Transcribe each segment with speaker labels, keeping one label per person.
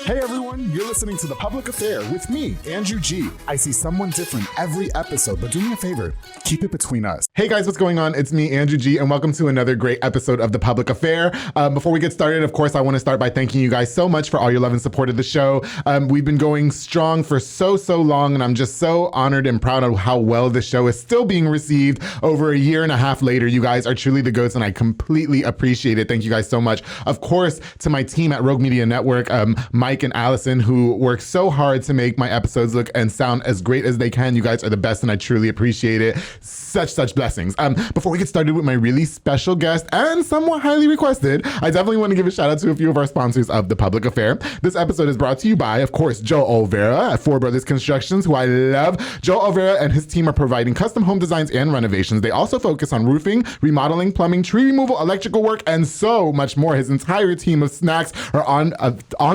Speaker 1: Hey everyone, you're listening to The Public Affair with me, Andrew G. I see someone different every episode, but do me a favor, keep it between us. Hey guys, what's going on? It's me, Andrew G, and welcome to another great episode of The Public Affair. Before we get started, of course, I want to start by thanking you guys so much for all your love and support of the show. We've been going strong for so long, and I'm just so honored and proud of how well the show is still being received over a year and a half later. You guys are truly the goats, and I completely appreciate it. Thank you guys so much. Of course, to my team at Rogue Media Network, Mike and Allison, who work so hard to make my episodes look and sound as great as they can. You guys are the best, and I truly appreciate it. Such blessings. Before we get started with my really special guest and somewhat highly requested, I definitely want to give a shout out to a few of our sponsors of The Public Affair. This episode is brought to you by, of course, Joe Olvera at Four Brothers Constructions, who I love. Joe Olvera and his team are providing custom home designs and renovations. They also focus on roofing, remodeling, plumbing, tree removal, electrical work, and so much more. His entire team of snacks are on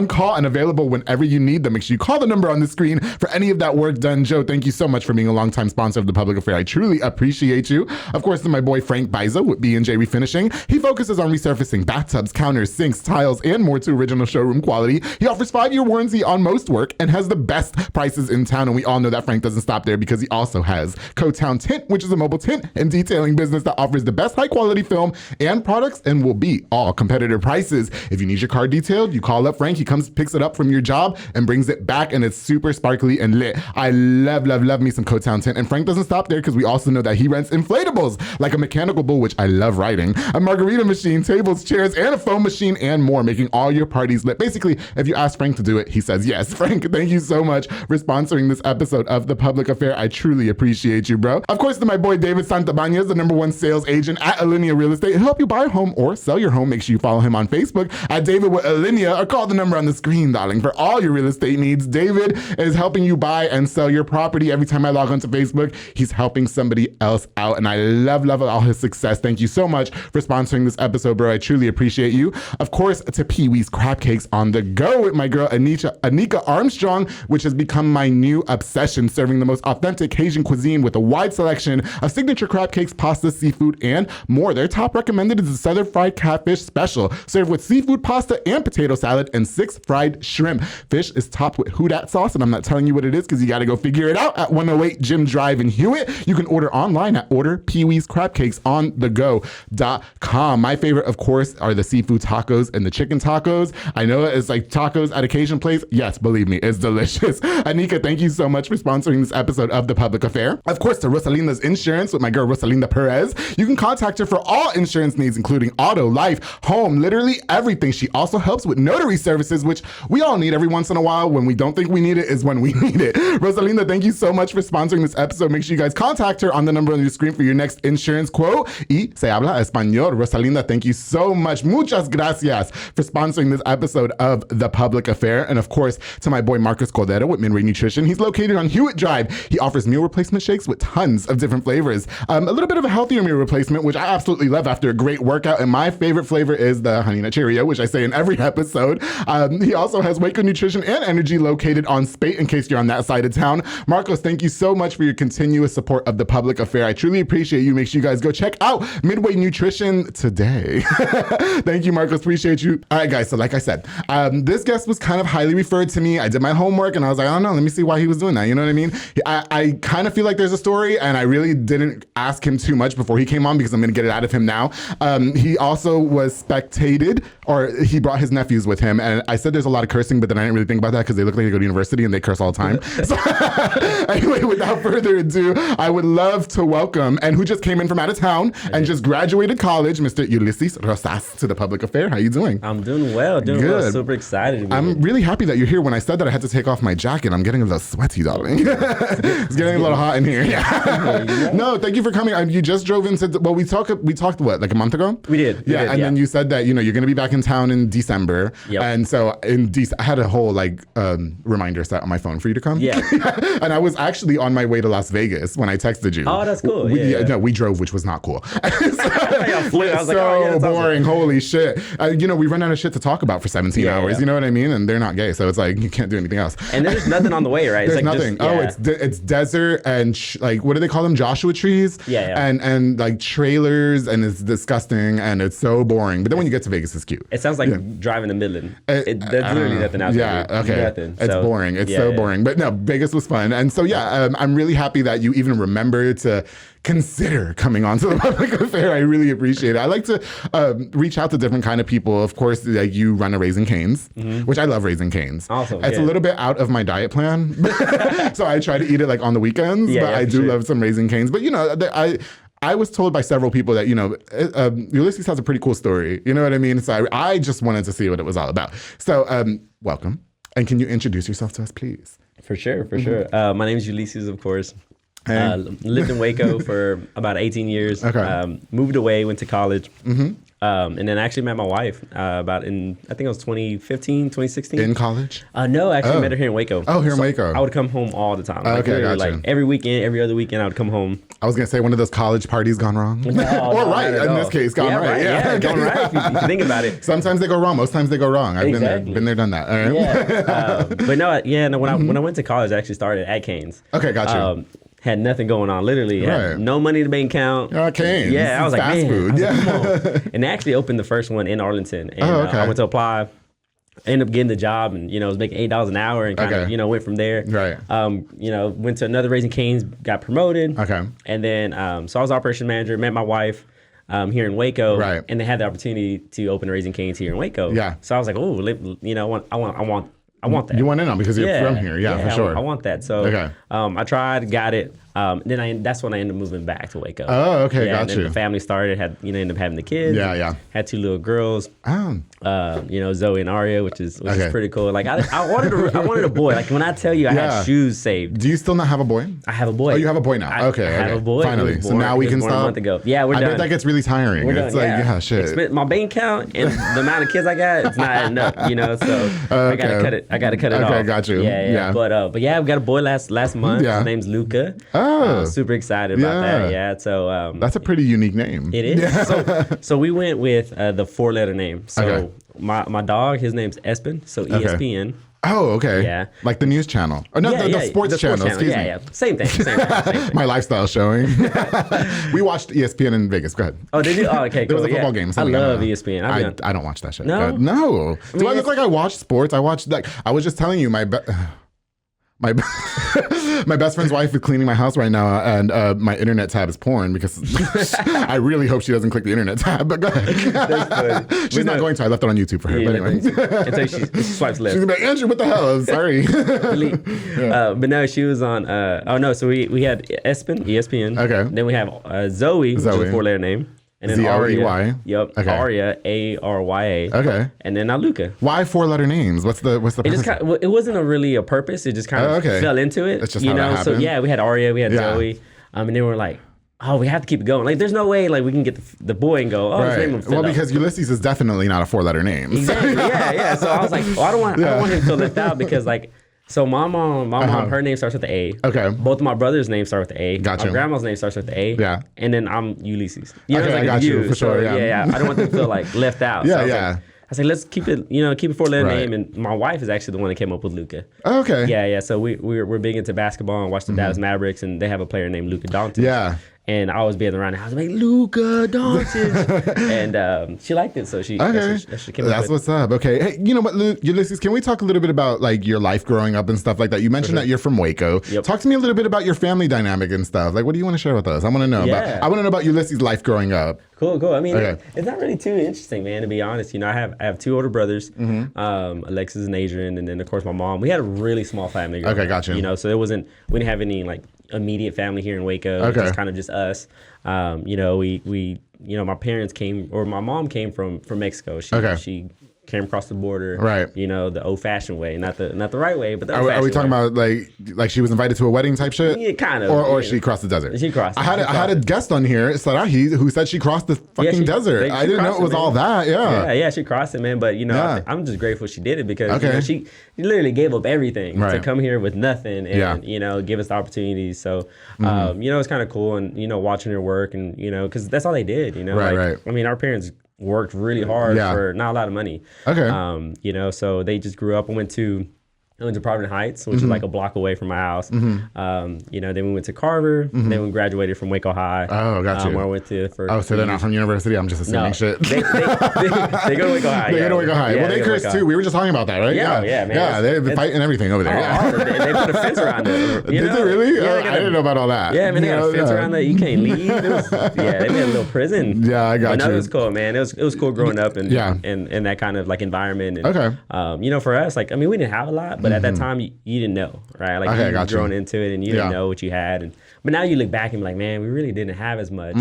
Speaker 1: call and available whenever you need them. Make sure you call the number on the screen for any of that work done. Joe, thank you so much for being a longtime sponsor of The Public Affair. I truly appreciate you. Of course, to my boy Frank Biza with B&J Refinishing. He focuses on resurfacing bathtubs, counters, sinks, tiles, and more to original showroom quality. He offers 5-year warranty on most work and has the best prices in town. And we all know that Frank doesn't stop there because he also has Co-Town Tint, which is a mobile tint and detailing business that offers the best high quality film and products and will beat all competitor prices. If you need your car detailed, you call up Frank. He comes, picks it up from your job and brings it back, and it's super sparkly and lit. I love me some Co-Town Tint. And Frank doesn't stop there because we also know that he rents inflatables like a mechanical bull, which I love riding, a margarita machine, tables, chairs, and a foam machine, and more, making all your parties lit. Basically, if you ask Frank to do it, he says yes. Frank, thank you so much for sponsoring this episode of The Public Affair. I truly appreciate you, bro. Of course, to my boy David Santabanez, the #1 sales agent at Alinea Real Estate. He'll help you buy a home or sell your home. Make sure you follow him on Facebook at David with Alinea, or call the number on the screen, darling, for all your real estate needs. David is helping you buy and sell your property. Every time I log onto Facebook, he's helping somebody else out, and I love all his success. Thank you so much for sponsoring this episode, bro. I truly appreciate you. Of course, to Pee Wee's Crab Cakes on the Go with my girl Anika Armstrong, which has become my new obsession, serving the most authentic Cajun cuisine with a wide selection of signature crab cakes, pasta, seafood, and more. Their top recommended is the Southern Fried Catfish Special, served with seafood pasta and potato salad and 6 fried shrimp. Fish is topped with Houdat sauce, and I'm not telling you what it is because you got to go figure it out at 108 Jim Drive in Hewitt. You can order online at orderpeeweescrabcakesonthego.com. My favorite, of course, are the seafood tacos and the chicken tacos. I know it's like tacos at a Cajun place. Yes, believe me, it's delicious. Anika, thank you so much for sponsoring this episode of The Public Affair. Of course, to Rosalinda's Insurance with my girl Rosalinda Perez. You can contact her for all insurance needs, including auto, life, home, literally everything. She also helps with notary services, which we all need every once in a while. When we don't think we need it is when we need it. Rosalinda, thank you so much for sponsoring this episode. Make sure you guys contact her on the number on your screen for your next insurance quote. Y se habla español. Rosalinda, thank you so much. Muchas gracias for sponsoring this episode of The Public Affair. And of course, to my boy Marcus Cordero with Midway Nutrition. He's located on Hewitt Drive. He offers meal replacement shakes with tons of different flavors. A little bit of a healthier meal replacement, which I absolutely love after a great workout. And my favorite flavor is the Honey Nut Cheerio, which I say in every episode. He also has Waco Nutrition and Energy located on Spate, in case you're on that side of town. Marcos, thank you so much for your continuous support of The Public Affair. I truly appreciate you. Make sure you guys go check out Midway Nutrition today. Thank you, Marcos. Appreciate you. All right, guys. So like I said, this guest was kind of highly referred to me. I did my homework and I was like, I don't know, let me see why he was doing that. You know what I mean? I kind of feel like there's a story, and I really didn't ask him too much before he came on because I'm going to get it out of him now. He also was spectated, or he brought his nephews with him. And I said there's a lot of cursing, but then I didn't really think about that because they look like they go to university and they curse all the time. So anyway, without further ado, I would love to welcome, and who just came in from out of town and just graduated college, Mr. Ulises Rosas, to The Public Affair. How you doing?
Speaker 2: I'm doing well, Good. Super excited to be
Speaker 1: I'm really happy that you're here. When I said that I had to take off my jacket, I'm getting a little sweaty, darling. It's getting a little hot in here. Yeah. No, thank you for coming. You just drove into, well, we talked what, like a month ago?
Speaker 2: We did.
Speaker 1: And then you said that, you're going to be back in town in December.
Speaker 2: Yep.
Speaker 1: And so I had a whole reminder set on my phone for you to come.
Speaker 2: Yeah.
Speaker 1: And I was actually on my way to Las Vegas when I texted you.
Speaker 2: Oh, that's cool.
Speaker 1: No, we drove, which was not cool.
Speaker 2: I was
Speaker 1: so boring. Holy shit. We run out of shit to talk about for 17 hours.
Speaker 2: Yeah.
Speaker 1: You know what I mean? And they're not gay. So it's like, you can't do anything else.
Speaker 2: And there's nothing on the way, right?
Speaker 1: There's nothing. It's desert and what do they call them? Joshua trees?
Speaker 2: Yeah.
Speaker 1: And like trailers, and it's disgusting and it's so boring. But then when you get to Vegas, it's cute.
Speaker 2: It sounds like driving to Midland. There's literally nothing out there.
Speaker 1: Yeah, okay.
Speaker 2: Nothing.
Speaker 1: It's
Speaker 2: So,
Speaker 1: boring. It's so boring. But no, Vegas was fun. And so, I'm really happy that you even remembered to consider coming on to the public affair. I really appreciate it. I like to reach out to different kind of people. Of course, like you run a Raising Cane's, which I love Raising Cane's.
Speaker 2: Awesome.
Speaker 1: It's a little bit out of my diet plan. So I try to eat it like on the weekends, but I do love some Raising Cane's. But, I was told by several people that, Ulises has a pretty cool story. You know what I mean? So I just wanted to see what it was all about. So welcome. And can you introduce yourself to us, please?
Speaker 2: For sure. My name is Ulises, of course. Lived in Waco for about 18 years.
Speaker 1: Okay.
Speaker 2: Moved away, went to college. And then I actually met my wife I think it was 2015, 2016.
Speaker 1: In college?
Speaker 2: No, I actually met her here in Waco.
Speaker 1: Oh, here in Waco.
Speaker 2: I would come home all the time.
Speaker 1: Okay, gotcha.
Speaker 2: Like every weekend, every other weekend, I would come home.
Speaker 1: I was going to say one of those college parties gone wrong.
Speaker 2: No,
Speaker 1: or right, in this case, gone right.
Speaker 2: Yeah, gone right if you think about it.
Speaker 1: Sometimes they go wrong. Most times they go wrong. I've been there, done that. All right.
Speaker 2: Yeah. But when I went to college, I actually started at Cane's.
Speaker 1: Okay, gotcha.
Speaker 2: Had nothing going on, literally. Had no money to bank account.
Speaker 1: Cane's.
Speaker 2: Yeah, I was like,
Speaker 1: fast food.
Speaker 2: Come on. And they actually opened the first one in Arlington. And I went to apply. Ended up getting the job and, was making $8 an hour and kind of, went from there.
Speaker 1: Right.
Speaker 2: Went to another Raising Cane's, got promoted.
Speaker 1: Okay.
Speaker 2: And then, so I was operation manager, met my wife here in Waco.
Speaker 1: Right.
Speaker 2: And they had the opportunity to open a Raising Cane's here in Waco.
Speaker 1: Yeah.
Speaker 2: So I was like, I want that.
Speaker 1: You want in on because you're from here. Yeah, for sure.
Speaker 2: I want that. So I tried, got it. That's when I ended up moving back to Waco.
Speaker 1: Oh, okay, got
Speaker 2: and then
Speaker 1: you.
Speaker 2: the family started, ended up having the kids.
Speaker 1: Yeah.
Speaker 2: Had 2 little girls.
Speaker 1: Oh.
Speaker 2: Zoe and Aria, which is pretty cool. Like I wanted a boy. Like when I tell you I had shoes saved.
Speaker 1: Do you still not have a boy?
Speaker 2: I have a boy.
Speaker 1: Oh, you have a boy now.
Speaker 2: I have a boy.
Speaker 1: Finally. So now we can stop.
Speaker 2: A month ago. Yeah, we're done.
Speaker 1: I bet that gets really tiring.
Speaker 2: We're
Speaker 1: it's
Speaker 2: done,
Speaker 1: like, shit.
Speaker 2: My bank account and the amount of kids I got, it's not adding up, So I gotta cut it. I gotta cut it off.
Speaker 1: Okay, got you.
Speaker 2: Yeah. But yeah, we got a boy last month.
Speaker 1: Yeah.
Speaker 2: His name's Luca.
Speaker 1: Oh.
Speaker 2: Super excited about that. Yeah. So
Speaker 1: that's a pretty unique name.
Speaker 2: It is. Yeah. So we went with the 4-letter name. So my dog, his name's Espen. So ESPN.
Speaker 1: Oh, okay.
Speaker 2: Yeah.
Speaker 1: Like the news channel. Or no, the sports channel. Excuse me.
Speaker 2: Yeah. Same thing.
Speaker 1: My lifestyle showing. We watched ESPN in Vegas. Go ahead.
Speaker 2: Oh, did you? Oh, okay, cool.
Speaker 1: There was a football game.
Speaker 2: I love ESPN.
Speaker 1: I don't watch that shit.
Speaker 2: No?
Speaker 1: No. Do I look like I watch sports? I watch, I was just telling you, my best friend's wife is cleaning my house right now, and my internet tab is porn because I really hope she doesn't click the internet tab. But go ahead.
Speaker 2: That's funny.
Speaker 1: She's not going to. I left it on YouTube for her. But anyway.
Speaker 2: Until she swipes left.
Speaker 1: She's like, Andrew, what the hell? I'm sorry.
Speaker 2: But no, she was on. So we had ESPN.
Speaker 1: Okay.
Speaker 2: Then we have Zoe, which is a 4-letter name. And then
Speaker 1: Z-R-E-Y.
Speaker 2: Yep. Okay. Aria, A-R-Y-A.
Speaker 1: Okay.
Speaker 2: And then now Luca.
Speaker 1: Why 4-letter names? What's the purpose?
Speaker 2: It wasn't really a purpose. It just kind of fell into it.
Speaker 1: It's just how that happened.
Speaker 2: So yeah, we had Aria, we had Zoe. And then we were like, oh, we have to keep it going. Like, there's no way we can get the boy and go, let's name him Philip.
Speaker 1: Well, because Ulises is definitely not a 4-letter name.
Speaker 2: Exactly. Yeah. So I was like, I don't want him to feel left out because so my mom, her name starts with the A.
Speaker 1: Okay.
Speaker 2: Both of my brothers' names start with the A.
Speaker 1: Gotcha.
Speaker 2: My grandma's name starts with the A.
Speaker 1: Yeah.
Speaker 2: And then I'm Ulises.
Speaker 1: I got you, for sure, yeah.
Speaker 2: I don't want them to feel left out.
Speaker 1: Yeah,
Speaker 2: so
Speaker 1: yeah.
Speaker 2: I was like, let's keep it, keep it 4-letter name. And my wife is actually the one that came up with Luca.
Speaker 1: Oh, okay.
Speaker 2: Yeah. So we're big into basketball and watch the Dallas Mavericks, and they have a player named Luka Doncic.
Speaker 1: Yeah.
Speaker 2: And I always be around the house like, Luka Doncic. And she liked it, so she came
Speaker 1: That's what's up. Okay. Hey, you know what, Ulises, can we talk a little bit about your life growing up and stuff like that? You mentioned that you're from Waco.
Speaker 2: Yep.
Speaker 1: Talk to me a little bit about your family dynamic and stuff. Like, what do you want to share with us? I want to know about Ulises' life growing up.
Speaker 2: Cool. I mean, it's not really too interesting, man, to be honest. I have 2 older brothers, Alexis and Adrian, and then of course my mom. We had a really small family.
Speaker 1: Okay, gotcha.
Speaker 2: So we didn't have any immediate family here in Waco.
Speaker 1: Okay.
Speaker 2: It's kind of just us. My parents my mom came from Mexico. She came across the border,
Speaker 1: right?
Speaker 2: The old-fashioned way, not the right way, but the
Speaker 1: are we talking about like she was invited to a wedding type shit?
Speaker 2: Yeah, kind of.
Speaker 1: Or she crossed the desert.
Speaker 2: She crossed.
Speaker 1: I had a guest on here, Sarahi, who said she crossed the fucking desert. I didn't know it was all that.
Speaker 2: Yeah, she crossed it, man. But I'm just grateful she did it because she literally gave up everything to come here with nothing and give us the opportunities. So it's kind of cool and watching her work and because that's all they did.
Speaker 1: Right.
Speaker 2: I mean, our parents worked really hard for not a lot of money.
Speaker 1: Okay.
Speaker 2: So they just grew up and went to I went to Providence Heights, which is like a block away from my house. Then we went to Carver. Then we graduated from Waco High.
Speaker 1: Oh, got you.
Speaker 2: Where I went to for.
Speaker 1: Oh, so they're not from university? I'm just assuming shit.
Speaker 2: They go to Waco High.
Speaker 1: They go to Waco High.
Speaker 2: Yeah,
Speaker 1: well, they curse too. We were just talking about that, right?
Speaker 2: Yeah, man.
Speaker 1: Yeah, they fight and everything over there.
Speaker 2: They put a fence around it.
Speaker 1: Did they really?
Speaker 2: Yeah,
Speaker 1: I didn't know about all that.
Speaker 2: Yeah, man, they got a fence around that. You can't leave. They made a little prison.
Speaker 1: Yeah, I got you.
Speaker 2: It was cool, man. It was cool growing up in that kind of like environment. And,
Speaker 1: okay.
Speaker 2: For us, like, I mean, we didn't have a lot, but at that time, you didn't know, right? Like, you were growing into it and you didn't know what you had. But now you look back and be like, man, we really didn't have as much,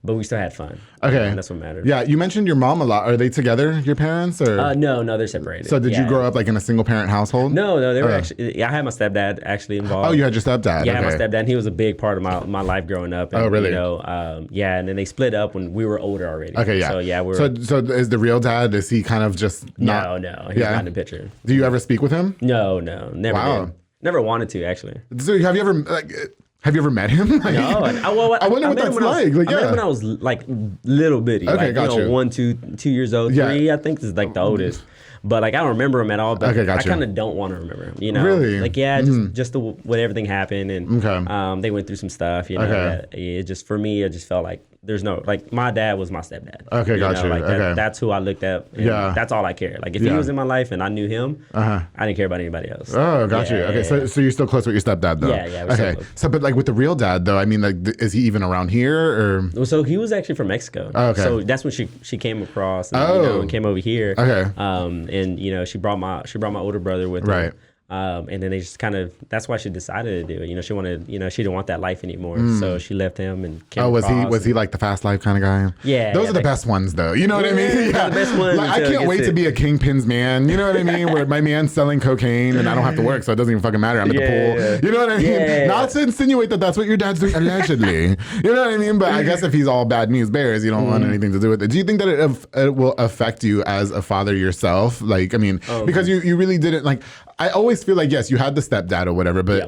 Speaker 2: but we still had fun.
Speaker 1: Okay.
Speaker 2: And that's what matters.
Speaker 1: Yeah, you mentioned your mom a lot. Are they together, your parents? Or?
Speaker 2: No, they're separated.
Speaker 1: So did you grow up like in a single parent household?
Speaker 2: No, they were actually, I had my stepdad actually involved.
Speaker 1: Oh, you had your stepdad?
Speaker 2: Yeah, I had my stepdad. And he was a big part of my life growing up. And,
Speaker 1: really?
Speaker 2: And then they split up when we were older already.
Speaker 1: Okay, yeah.
Speaker 2: So, yeah,
Speaker 1: So is the real dad, is he kind of just not?
Speaker 2: No, he's not in the picture.
Speaker 1: Do you ever speak with him?
Speaker 2: No, never did. Never wanted to, actually.
Speaker 1: So have you ever met him? Like,
Speaker 2: no.
Speaker 1: I wonder what that's like.
Speaker 2: I met when I was like little bitty.
Speaker 1: Okay,
Speaker 2: like,
Speaker 1: got you.
Speaker 2: 1, 2 years old. 3, I think is like the oldest. But like I don't remember him at all. But I kind of don't want to remember him.
Speaker 1: Really?
Speaker 2: Like just the way everything happened and they went through some stuff. It just for me, it just felt like there's no, like, my dad was my stepdad.
Speaker 1: Okay, got you.
Speaker 2: Like that's who I looked at. And that's all I cared. Like if he was in my life and I knew him, I didn't care about anybody else.
Speaker 1: Oh, got you. Okay, so you're still close with your stepdad though.
Speaker 2: Yeah.
Speaker 1: Okay, so but like with the real dad though, I mean, like, is he even around here or?
Speaker 2: Well, so he was actually from Mexico.
Speaker 1: Oh, okay.
Speaker 2: So that's when she came across and came over here.
Speaker 1: Okay.
Speaker 2: And she brought my older brother with her.
Speaker 1: Right.
Speaker 2: And then they just kind of, that's why she decided to do it. She wanted, she didn't want that life anymore. So she left him and came
Speaker 1: was he like the fast life kind of guy?
Speaker 2: Yeah.
Speaker 1: Those are the best ones though. You know what I mean?
Speaker 2: Yeah. The best ones.
Speaker 1: Like, I can't wait to be a kingpin's man. You know what I mean? Where my man's selling cocaine and I don't have to work, so it doesn't even fucking matter. I'm at the pool. You know what I mean?
Speaker 2: Yeah.
Speaker 1: Not to insinuate that that's what your dad's doing, allegedly. You know what I mean? But I guess if he's all bad news bears, you don't want anything to do with it. Do you think that it will affect you as a father yourself? Like, I mean, because you really didn't, like, I always feel like, yes, you had the stepdad or whatever, but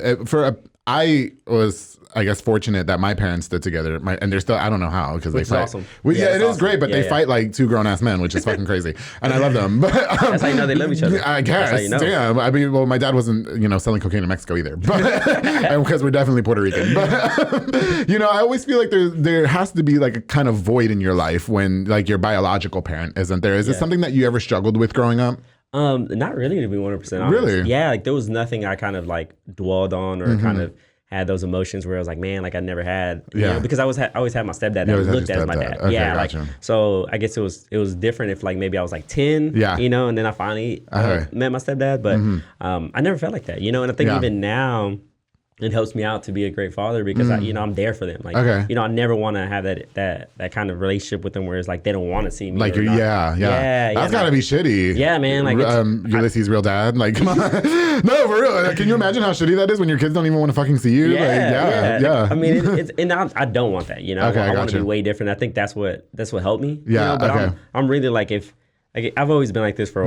Speaker 1: I was, I guess, fortunate that my parents stood together, and they're still, I don't know how, because they fight.
Speaker 2: Awesome.
Speaker 1: Well, it is great, but they fight like two grown-ass men, which is fucking crazy, and I love them. But
Speaker 2: that's how you know they love each other.
Speaker 1: I guess. That's how you know. Damn. I mean, well, my dad wasn't, selling cocaine in Mexico either, but because we're definitely Puerto Rican. But I always feel like there has to be like a kind of void in your life when like your biological parent isn't there. Is it something that you ever struggled with growing up?
Speaker 2: Not really, to be 100% honest.
Speaker 1: Really?
Speaker 2: Yeah, like there was nothing I kind of like dwelled on or kind of had those emotions where I was like, man, like I never had, because I always had my stepdad that I looked at as my dad.
Speaker 1: Okay,
Speaker 2: yeah,
Speaker 1: gotcha.
Speaker 2: like so I guess it was different if like maybe I was like 10, and then I finally met my stepdad, but I never felt like that, and I think even now it helps me out to be a great father because I'm there for them. Like, I never want to have that kind of relationship with them where it's like they don't want to see me.
Speaker 1: Like, that's gotta be shitty.
Speaker 2: Yeah, man. Like,
Speaker 1: Ulises' real dad. Like, come on. No, for real. Can you imagine how shitty that is when your kids don't even want to fucking see you?
Speaker 2: Yeah. I mean, I don't want that. I want to be way different. I think that's what helped me.
Speaker 1: Yeah.
Speaker 2: But I'm really like I've always been like this for.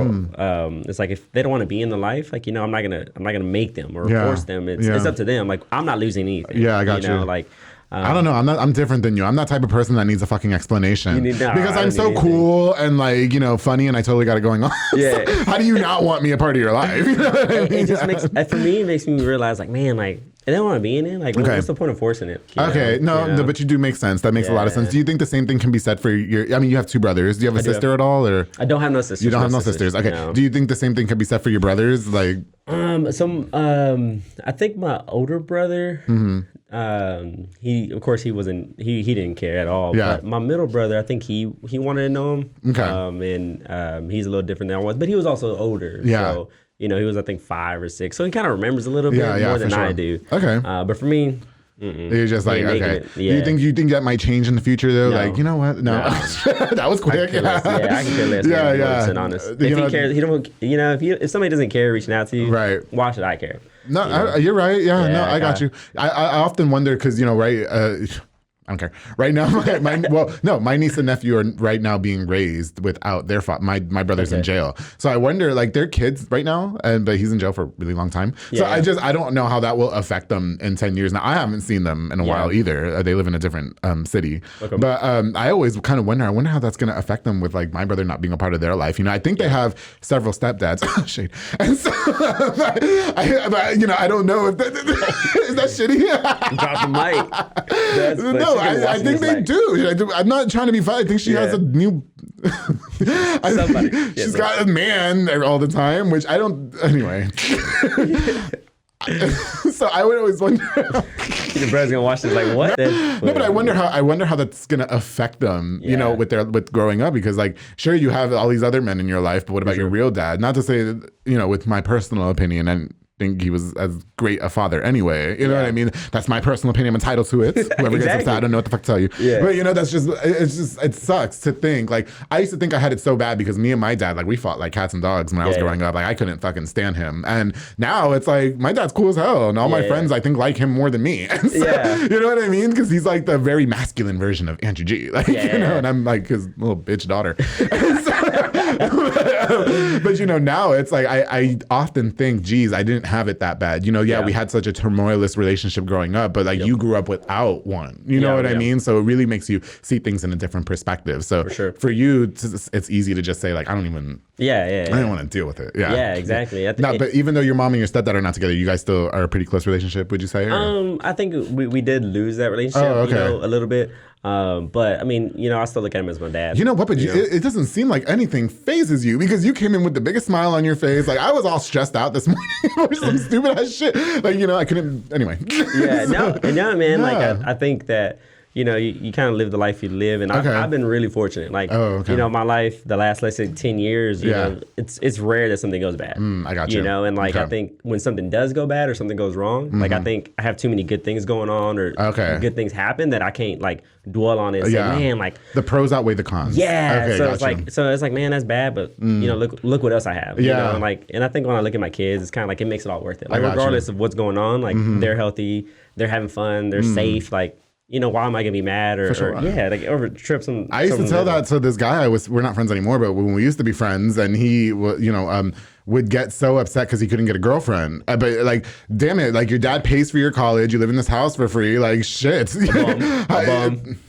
Speaker 2: It's like if they don't want to be in the life, like I'm not gonna make them or force them. It's up to them. Like I'm not losing anything.
Speaker 1: Yeah, I got you.
Speaker 2: Like
Speaker 1: I don't know. I'm different than you. I'm that type of person that needs a fucking explanation because I'm so cool and like funny and I totally got it going on. Yeah. So how do you not want me a part of your life?
Speaker 2: It just makes for me. It makes me realize like, man, like they don't want to be in it. Like, what's the point of forcing it?
Speaker 1: No, but you do make sense. That makes a lot of sense. Do you think the same thing can be said for your? I mean, you have two brothers. Do you have a sister at all, or?
Speaker 2: I don't have no sisters.
Speaker 1: You don't have no sisters. Okay. No. Do you think the same thing can be said for your brothers? Like,
Speaker 2: I think my older brother. He wasn't. He didn't care at all.
Speaker 1: Yeah.
Speaker 2: But my middle brother, I think he wanted to know him.
Speaker 1: Okay.
Speaker 2: And he's a little different than I was, but he was also older.
Speaker 1: Yeah.
Speaker 2: So, he was, I think, 5 or 6. So he kind of remembers a little bit more than I do.
Speaker 1: Okay.
Speaker 2: But for me,
Speaker 1: you're just like, okay. Do you think that might change in the future though? No. Like, you know what? No. That was quick.
Speaker 2: I can care less. Yeah. Honest. If he cares, he don't. If somebody doesn't care reaching out to you,
Speaker 1: right?
Speaker 2: Why should I care?
Speaker 1: No, you're right. Yeah. No, I got you. I often wonder because right. I don't care. Right now, my niece and nephew are right now being raised without their father. My brother's in jail. So I wonder, like, they're kids right now, but he's in jail for a really long time. Yeah. So I don't know how that will affect them in 10 years. Now, I haven't seen them in a while either. They live in a different city. Okay. But I always kind of wonder how that's going to affect them with, like, my brother not being a part of their life. You know, I think they have several stepdads. Shade. And so, I don't know if is that shitty?
Speaker 2: Drop the mic.
Speaker 1: No, I think they do. I'm not trying to be funny. I think she has a new. She's got a man all the time, which I don't. Anyway. So I would always wonder.
Speaker 2: Your brother's gonna watch this like what?
Speaker 1: No, but I wonder how that's gonna affect them. You know, with growing up, because like sure you have all these other men in your life, but what about your real dad? Not to say that, with my personal opinion and. Think he was as great a father anyway. You know what I mean? That's my personal opinion. I'm entitled to it. Whoever gets upset, I don't know what the fuck to tell you. Yeah. But that's it sucks to think. Like, I used to think I had it so bad because me and my dad, like, we fought like cats and dogs when I was growing up. Like, I couldn't fucking stand him. And now it's like, my dad's cool as hell. And all my friends, I think, like him more than me. And so, you know what I mean? Because he's like the very masculine version of Andrew G. Like, and I'm like his little bitch daughter. But now it's like, I often think, geez, I didn't have it that bad. We had such a turmoilous relationship growing up, but like you grew up without one. You know what I mean? So it really makes you see things in a different perspective. So for you, it's easy to just say like, I don't even. I don't want to deal with it.
Speaker 2: Yeah, exactly.
Speaker 1: But even though your mom and your stepdad are not together, you guys still are a pretty close relationship, would you say? Or?
Speaker 2: I think we did lose that relationship, a little bit. But I mean, I still look at him as my dad.
Speaker 1: You know what? But it doesn't seem like anything phases you because you came in with the biggest smile on your face. Like I was all stressed out this morning for some stupid ass shit. Like I couldn't. Anyway.
Speaker 2: No, man. Like I think that. You kind of live the life you live, and I've been really fortunate. Like, my life, the last, let's say, 10 years, it's rare that something goes bad.
Speaker 1: I got you.
Speaker 2: And like, I think when something does go bad or something goes wrong, like, I think I have too many good things going on or good things happen that I can't, like, dwell on it and say, man, like.
Speaker 1: The pros outweigh the cons.
Speaker 2: Yeah. Okay, so it's like, man, that's bad, but, look what else I have.
Speaker 1: Yeah.
Speaker 2: And I think when I look at my kids, it's kind of like, it makes it all worth it. Like, regardless of what's going on, like, they're healthy, they're having fun, they're safe, like. Why am I gonna be mad or like over trips and
Speaker 1: I used to tell that to this guy we're not friends anymore, but when we used to be friends and he would get so upset because he couldn't get a girlfriend. But like, damn it, like your dad pays for your college, you live in this house for free, like shit.
Speaker 2: A bum.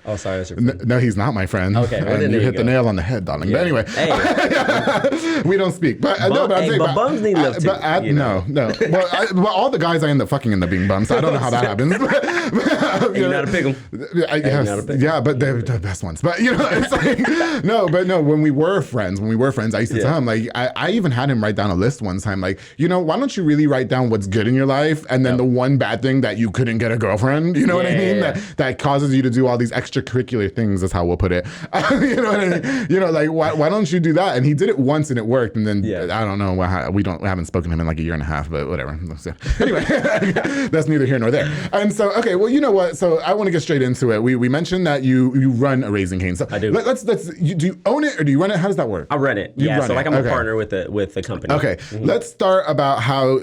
Speaker 2: Oh, sorry. That's your friend.
Speaker 1: No, he's not my friend.
Speaker 2: Okay, well,
Speaker 1: you hit the nail on the head, darling. Yeah. But anyway, we don't speak. But I'm saying,
Speaker 2: but bums need love too.
Speaker 1: No. Well, all the guys I end up fucking end up being bums. So I don't know how that happens.
Speaker 2: You know how to pick them.
Speaker 1: Yeah, but they're the best ones. But it's like no. When we were friends, I used to tell him like I even had him write down a list one time. Like why don't you really write down what's good in your life and then the one bad thing that you couldn't get a girlfriend. You know what I mean? That causes you to do all these extracurricular things is how we'll put it. You know what I mean? Like why don't you do that? And he did it once and it worked. And then I don't know. We haven't spoken to him in like a year and a half, but whatever. Anyway, that's neither here nor there. And so well, you know what? So I want to get straight into it. We mentioned that you run a Raising Cane's. So
Speaker 2: I do.
Speaker 1: Do you own it or do you run it? How does that work?
Speaker 2: I run it. I'm a partner with the company.
Speaker 1: Okay. Let's start about how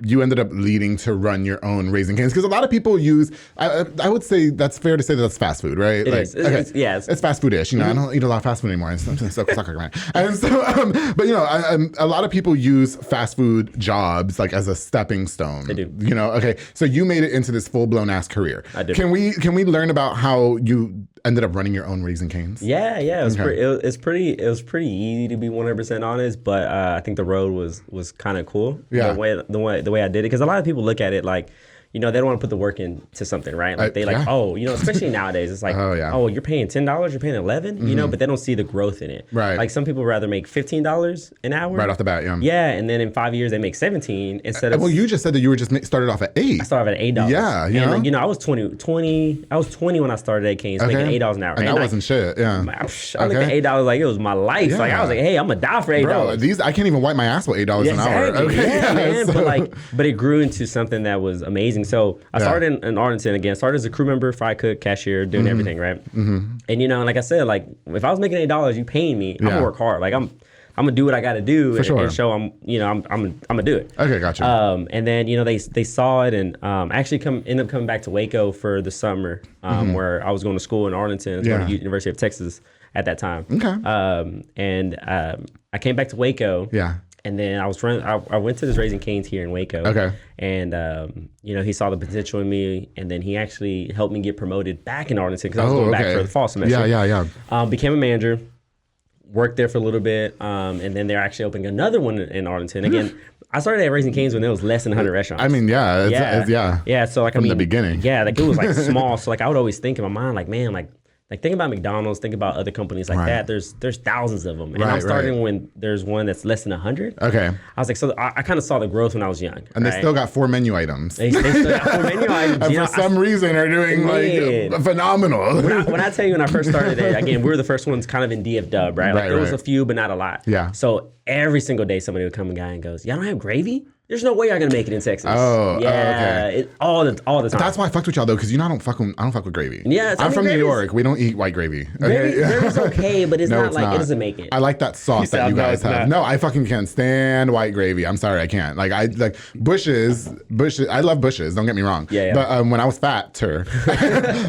Speaker 1: you ended up leading to run your own Raising Cane's, because a lot of people use. I would say that's fair to say that's fast food, right?
Speaker 2: It is.
Speaker 1: It's fast foodish. I don't eat a lot of fast food anymore. And so but a lot of people use fast food jobs like as a stepping stone.
Speaker 2: They do.
Speaker 1: Okay. So you made it into this full blown ass career.
Speaker 2: I did.
Speaker 1: Can we learn about how you ended up running your own Raising Cane's?
Speaker 2: Yeah. It was pretty easy, to be 100% honest, but I think the road was kind of cool.
Speaker 1: Yeah.
Speaker 2: The way I did it, because a lot of people look at it like. They don't want to put the work into something, right? Like especially nowadays, it's like, you're paying $10, you're paying $11, but they don't see the growth in it.
Speaker 1: Right.
Speaker 2: Like some people rather make $15 an hour.
Speaker 1: Right off the bat, yeah.
Speaker 2: Yeah, and then in 5 years they make $17 instead of.
Speaker 1: Well, you just said that you were just started off at $8.
Speaker 2: I started at $8.
Speaker 1: Yeah,
Speaker 2: and I was 20. I was 20 when I started at Cane's, making $8 an hour.
Speaker 1: And that wasn't shit. Yeah.
Speaker 2: I looked at $8 like it was my life. Yeah. Like I was like, hey, I'm gonna die for $8.
Speaker 1: Bro, I can't even wipe my ass with $8 an hour. Okay.
Speaker 2: Yeah, man. But it grew into something that was amazing. So I started in Arlington again. Started as a crew member, fry cook, cashier, doing everything, right? And like I said, like if I was making $8, you paying me, I'm gonna work hard. Like I'm gonna do what I got to do
Speaker 1: and
Speaker 2: show I'm gonna do it.
Speaker 1: Okay, gotcha.
Speaker 2: And then they saw it and actually ended up coming back to Waco for the summer, where I was going to school in Arlington, going to University of Texas at that time.
Speaker 1: Okay.
Speaker 2: And I came back to Waco.
Speaker 1: Yeah.
Speaker 2: And then I went to this Raising Cane's here in Waco.
Speaker 1: Okay.
Speaker 2: And, he saw the potential in me. And then he actually helped me get promoted back in Arlington because I was going back for the fall semester.
Speaker 1: Yeah.
Speaker 2: Became a manager, worked there for a little bit. And then they're actually opening another one in Arlington. Again, I started at Raising Cane's when there was less than 100 restaurants.
Speaker 1: I mean,
Speaker 2: yeah. So
Speaker 1: from the beginning.
Speaker 2: Yeah, like it was like small. So like I would always think in my mind, like, man, like think about McDonald's, think about other companies like that. There's thousands of them. And I'm starting when there's one that's less than 100.
Speaker 1: Okay.
Speaker 2: I was like, so I kind of saw the growth when I was young.
Speaker 1: And they still got 4 menu items.
Speaker 2: They still got 4 menu items.
Speaker 1: And for some reason are doing like phenomenal.
Speaker 2: When I tell you when I first started there, again, we were the first ones kind of in DF Dub, right? Like there was a few, but not a lot.
Speaker 1: Yeah.
Speaker 2: So every single day somebody would come and goes, y'all don't have gravy? There's no way y'all gonna make it in Texas.
Speaker 1: Okay.
Speaker 2: All the time.
Speaker 1: That's why I fucked with y'all though, because I don't fuck with gravy.
Speaker 2: Yeah,
Speaker 1: I'm from New York. We don't eat white gravy.
Speaker 2: Gravy's okay, but it's not like it doesn't make it.
Speaker 1: I like that sauce that you guys have. No, I fucking can't stand white gravy. I'm sorry, I can't. Like I like Bush's. I love Bush's. Don't get me wrong.
Speaker 2: Yeah.
Speaker 1: But when I was fatter,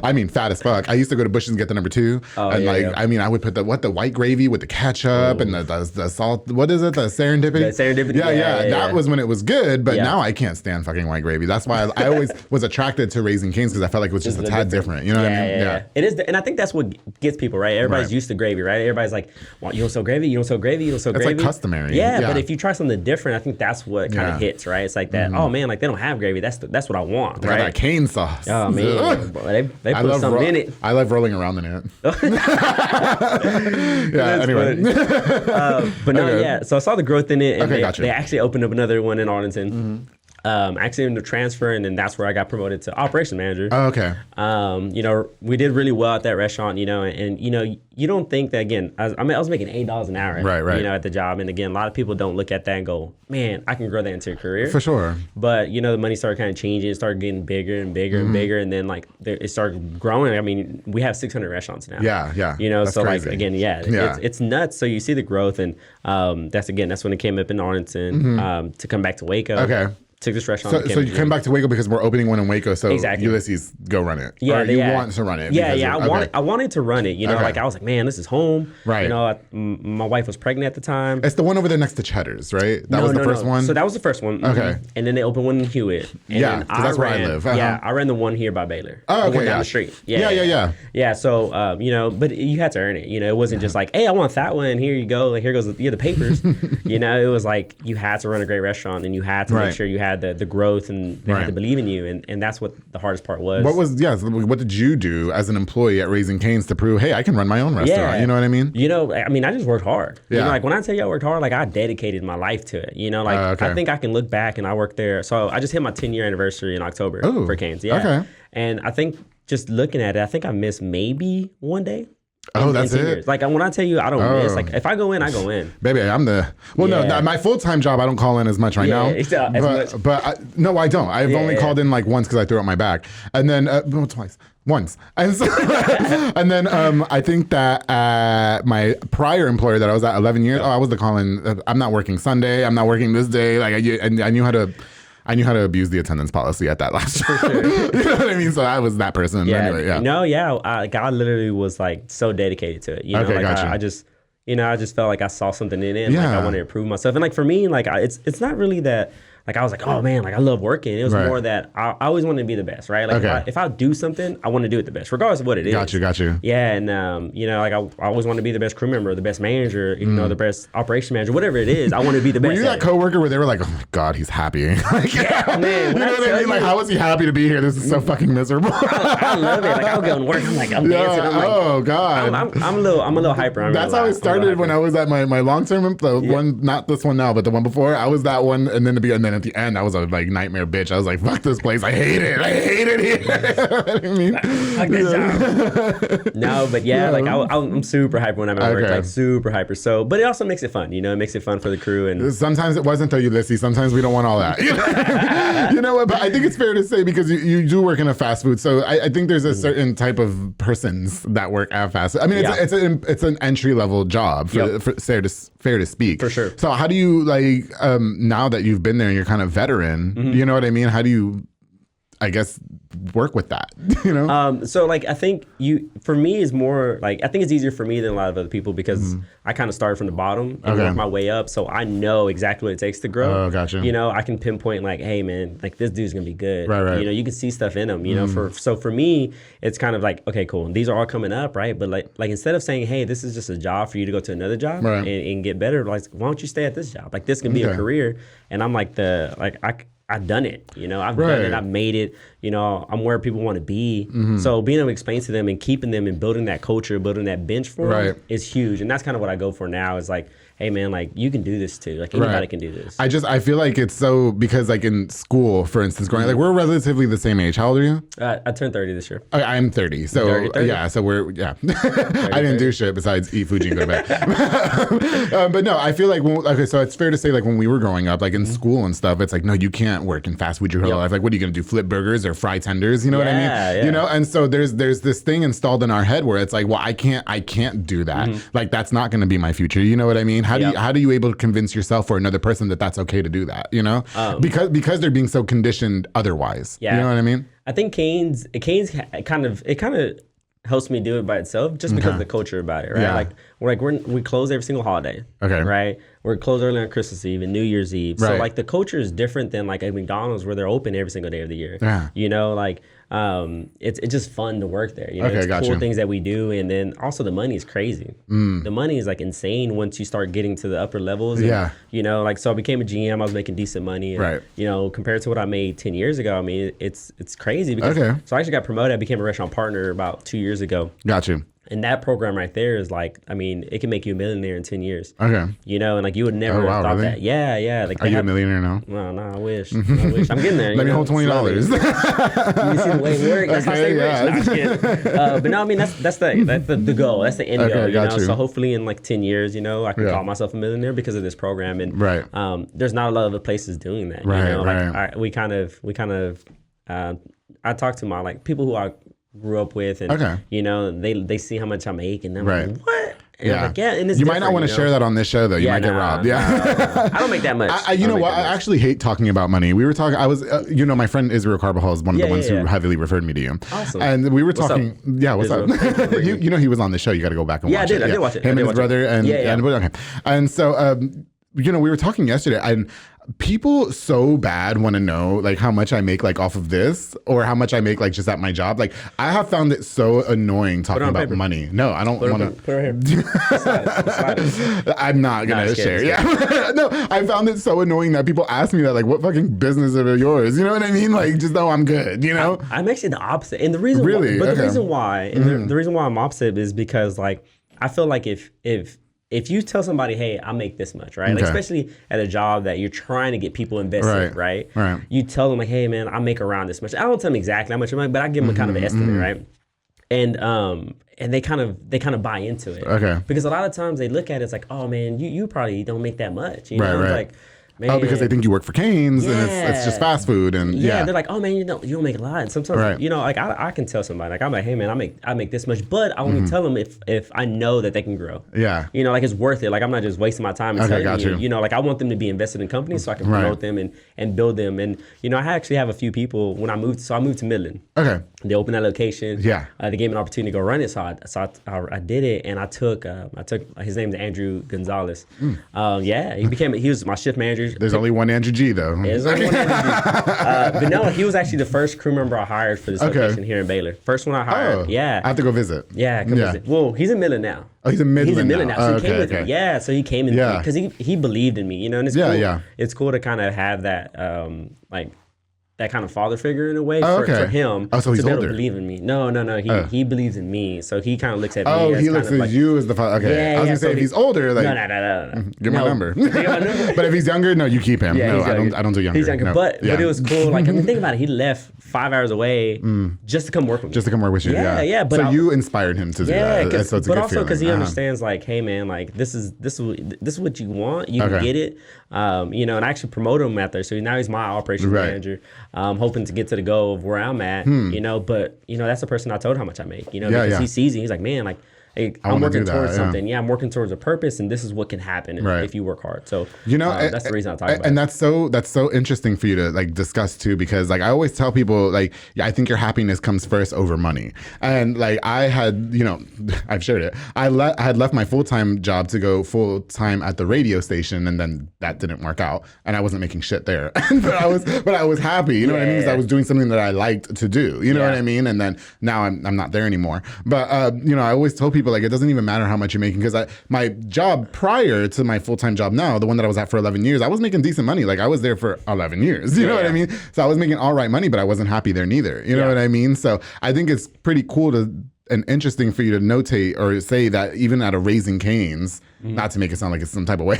Speaker 1: I mean fat as fuck, I used to go to Bush's and get the number 2. I mean, I would put the white gravy with the ketchup and the salt. What is it? The serendipity.
Speaker 2: The serendipity.
Speaker 1: Yeah. That was when it was good, but now I can't stand fucking white gravy. That's why I always was attracted to Raising Cane's because I felt like it was just a tad different. You know what I mean?
Speaker 2: Yeah. It is, and I think that's what gets people, right? Everybody's used to gravy, right? Everybody's like, well, you don't sell gravy, you don't sell gravy, you don't sell gravy.
Speaker 1: It's like customary.
Speaker 2: Yeah, but if you try something different, I think that's what kind of hits, right? It's like that. Oh man, like they don't have gravy. That's what I want.
Speaker 1: They got that cane sauce.
Speaker 2: Oh man, they put something in it.
Speaker 1: I love rolling around in it. Anyway.
Speaker 2: But no, So I saw the growth in it, and
Speaker 1: they
Speaker 2: actually opened up another one in Arlington. Actually in the transfer, and then that's where I got promoted to operations manager.
Speaker 1: Oh, okay.
Speaker 2: We did really well at that restaurant, and you don't think that, again, I was making $8 an hour,
Speaker 1: right.
Speaker 2: At the job. And again, a lot of people don't look at that and go, man, I can grow that into a career.
Speaker 1: For sure.
Speaker 2: But, the money started kind of changing. It started getting bigger and bigger and bigger. And then it started growing. I mean, we have 600 restaurants now.
Speaker 1: Yeah. That's
Speaker 2: so
Speaker 1: crazy.
Speaker 2: like, again, it's nuts. So you see the growth, and that's when it came up in Arlington to come back to Waco.
Speaker 1: Okay.
Speaker 2: Took this restaurant.
Speaker 1: So you came back to Waco because we're opening one in Waco. So
Speaker 2: exactly.
Speaker 1: Ulysses, go run it.
Speaker 2: Yeah,
Speaker 1: or you want to run it.
Speaker 2: Yeah. I wanted to run it. Like I was like, man, this is home.
Speaker 1: Right.
Speaker 2: My wife was pregnant at the time.
Speaker 1: It's the one over there next to Cheddar's, right? That was the first one.
Speaker 2: So that was the first one.
Speaker 1: Okay.
Speaker 2: And then they opened one in Hewitt. And
Speaker 1: because that's where I live.
Speaker 2: Yeah, I ran the one here by Baylor.
Speaker 1: Oh, okay.
Speaker 2: The one down the street. Yeah. So but you had to earn it. It wasn't just like, hey, I want that one. Here you go. Like here goes the papers. It was like you had to run a great restaurant, and you had to make sure you had the growth. And they had to believe in you, and that's what the hardest part was.
Speaker 1: What did you do as an employee at Raising Cane's to prove, hey, I can run my own restaurant? You know what I mean?
Speaker 2: I just worked hard. Like when I tell you I worked hard, like I dedicated my life to it. I think I can look back and I worked there. So I just hit my 10-year anniversary in October for Cane's. Yeah.
Speaker 1: Okay.
Speaker 2: And I think just looking at it, I think I missed maybe one day.
Speaker 1: That's it.
Speaker 2: Years. Like when I tell you I don't miss, like if I go in, I go in.
Speaker 1: Baby, I'm the no. My full-time job, I don't call in as much right now. But I don't. I've only called in like once because I threw out my back, and then twice. Once. And, so, and then I think that my prior employer that I was at 11 years, I was the call-in. I'm not working Sunday. I'm not working this day. Like I knew how to abuse the attendance policy at that last job.
Speaker 2: For sure.
Speaker 1: You know what I mean? So I was that person.
Speaker 2: Yeah.
Speaker 1: Anyway, yeah.
Speaker 2: God literally was like so dedicated to it.
Speaker 1: Gotcha.
Speaker 2: I just felt like I saw something in it. And, like I wanted to prove myself. And like for me, like it's not really that. Like I was like, oh man, like I love working. It was more that I always wanted to be the best, right? Like if I do something, I want to do it the best, regardless of what it is.
Speaker 1: Got you.
Speaker 2: Yeah, and like I always want to be the best crew member, the best manager, the best operation manager, whatever it is. I want to be the best.
Speaker 1: Were you that coworker where they were like, oh my God, he's happy? Like,
Speaker 2: yeah, man.
Speaker 1: You know what I mean? Like, how is he happy to be here? This is so fucking miserable.
Speaker 2: I love it. Like I'll go and work. I'm dancing. I'm like,
Speaker 1: oh God.
Speaker 2: I'm a little hyper.
Speaker 1: That's how it started when I was at my long-term one, not this one now, but the one before. I was that one, and then at the end, I was like nightmare bitch. I was like, fuck this place. I hate it here. I mean,
Speaker 2: fuck this job. No, but like I'm super hyper when I'm at work, like super hyper. So, but it also makes it fun. It makes it fun for the crew. And
Speaker 1: sometimes it wasn't though, Ulysses. Sometimes we don't want all that. You know what? But I think it's fair to say because you do work in a fast food. So I think there's a certain type of persons that work at fast food. I mean, it's an entry level job. fair to speak.
Speaker 2: For sure.
Speaker 1: So how do you like, now that you've been there and you're kind of veteran, you know what I mean? How do you, I guess, work with that, you know?
Speaker 2: So like, I think for me is more like, I think it's easier for me than a lot of other people because I kind of started from the bottom and worked my way up. So I know exactly what it takes to grow.
Speaker 1: Oh, gotcha.
Speaker 2: You know, I can pinpoint like, hey man, like this dude's gonna be good.
Speaker 1: Right.
Speaker 2: You know, you can see stuff in him, you know, so for me, it's kind of like, okay, cool. These are all coming up, right? But like instead of saying, hey, this is just a job for you to go to another job and get better, like, why don't you stay at this job? Like this can be a career. And I'm like I've done it, you know, I've done it, I've made it, you know, I'm where people want to be. So being able to explain to them and keeping them and building that culture, building that bench for them is huge. And that's kind of what I go for now is like, hey man, like you can do this too. Like anybody can do this.
Speaker 1: I feel like it's so, because like in school, for instance, growing, like we're relatively the same age. How old are you?
Speaker 2: I turned 30 this year.
Speaker 1: I'm 30. So 30? Yeah, so we're, 30, I didn't do shit besides eat Fuji and go to bed. But no, I feel like, so it's fair to say like when we were growing up, like in school and stuff, it's like, no, you can't work in fast food your whole life. Like, what are you going to do? Flip burgers or fry tenders? You know what I mean?
Speaker 2: Yeah.
Speaker 1: You know? And so there's this thing installed in our head where it's like, well, I can't do that. Like, that's not going to be my future. You know what I mean? How do you able to convince yourself or another person that that's okay to do that, you know? Because they're being so conditioned otherwise. You know what I mean?
Speaker 2: I think Cane's kind of helps me do it by itself just because of the culture about it, right? Like we close every single holiday. Right? We're closed early on Christmas Eve and New Year's Eve. So like the culture is different than like at McDonald's where they're open every single day of the year. You know, like it's just fun to work there. You know, it's cool things that we do, and then also the money is crazy. The money is like insane once you start getting to the upper levels. And, you know, like so I became a GM. I was making decent money. And, you know, compared to what I made 10 years ago, I mean, it's crazy because so I actually got promoted. I became a restaurant partner about 2 years ago.
Speaker 1: Got you.
Speaker 2: And that program right there is like, I mean, it can make you a millionaire in 10 years. You know, and like you would never have thought that. Yeah. Like,
Speaker 1: are you a millionaire now?
Speaker 2: No, I wish. I'm getting there.
Speaker 1: Let me hold $20.
Speaker 2: You see the way it works. That's how I stay rich. But no, I mean, that's the goal. That's the end goal. You know, so hopefully in like 10 years, you know, I can call myself a millionaire because of this program. And there's not a lot of other places doing that. You know, like we kind of I talk to my like people who I grew up with, and you know, they see how much I make, and they're like, what? And I'm like, and it's
Speaker 1: you might not want to share that on this show though. You might get robbed. I
Speaker 2: don't make that much.
Speaker 1: You know what? I actually hate talking about money. We were talking. I was, you know, my friend Israel Carbajal is one of the ones who heavily referred me to you.
Speaker 2: Awesome.
Speaker 1: And we were talking. What's up? You know, he was on the show. You got to go back and watch it.
Speaker 2: I did watch it.
Speaker 1: Him and his brother. And so, you know, we were talking yesterday, and people so bad want to know like how much I make like off of this or how much I make like just at my job. Like I have found it so annoying talking about money. No, I don't want to.
Speaker 2: Put it right here. Slide it.
Speaker 1: I'm not gonna share. No, I found it so annoying that people ask me that, like, what fucking business is yours? You know what I mean? Like, just know I'm good. You know?
Speaker 2: I'm actually the opposite, and the reason the reason why, and the reason why I'm opposite is because like I feel like if you tell somebody, hey, I make this much, right? Like, especially at a job that you're trying to get people invested, right? You tell them like, hey man, I make around this much. I don't tell them exactly how much I make, but I give them a kind of an estimate, right? And they kind of buy into it. Because a lot of times they look at it, it's like, oh man, you probably don't make that much. You know? It's like, man,
Speaker 1: oh, because they think you work for Cane's and it's just fast food and
Speaker 2: they're like, oh man, you don't make a lot. And sometimes you know, like I can tell somebody, like I'm like, hey man, I make this much, but I only tell them if I know that they can grow. You know, like it's worth it. Like I'm not just wasting my time and telling you. You know, like I want them to be invested in companies so I can promote them and build them. And you know, I actually have a few people when I moved to Midland. They opened that location. They gave me an opportunity to go run it, so I did it, and I took his name's Andrew Gonzalez. He was my shift manager.
Speaker 1: There's only one Andrew G though.
Speaker 2: There's only one Andrew G. But no, he was actually the first crew member I hired for this location here in Baylor. First one I hired. I
Speaker 1: have to go visit.
Speaker 2: Come visit. Well, he's in Midland now.
Speaker 1: Oh, he's in Midland now.
Speaker 2: So he came with me. Yeah, so he came in because he believed in me. You know, and it's cool. It's cool to kind of have that that kind of father figure in a way for him
Speaker 1: so he's
Speaker 2: to be able
Speaker 1: older.
Speaker 2: to believe in me. No. He believes in me. So he kind of looks at me.
Speaker 1: Oh, he looks at you as the father. Okay. I was going to say, if he's older, like,
Speaker 2: no.
Speaker 1: Give my number. But if he's younger, no, you keep him. No, I don't do younger.
Speaker 2: He's younger.
Speaker 1: No.
Speaker 2: But it was cool. Like, I mean, think about it. He left 5 hours away just to come work with me.
Speaker 1: Just to come work with you. Yeah.
Speaker 2: But
Speaker 1: so you inspired him to do that. So it's a good
Speaker 2: also because he
Speaker 1: feeling.
Speaker 2: understands, like, hey man, like this is what you want. You can get it. You know, and I actually promoted him out there. So now he's my operations manager. Hoping to get to the goal of where I'm at. You know, but you know, that's the person I told how much I make. You know, because he sees it. He's like, man, like I'm working towards something. Yeah, I'm working towards a purpose, and this is what can happen if you work hard. So that's the reason I talk about it.
Speaker 1: And that's so interesting for you to like discuss too, because like I always tell people like, I think your happiness comes first over money. And like I had, I've shared it. I had left my full-time job to go full-time at the radio station, and then that didn't work out, and I wasn't making shit there. but I was happy, you know what I mean? Because I was doing something that I liked to do, you know what I mean? And then now I'm not there anymore. But I always tell people like it doesn't even matter how much you're making, because my job prior to my full-time job now, the one that I was at for 11 years, I was making decent money. Like I was there for 11 years, you know what I mean? So I was making all right money, but I wasn't happy there neither. You know what I mean? So I think it's pretty cool and interesting for you to notate or say that even at a Raising Cane's, not to make it sound like it's some type of way,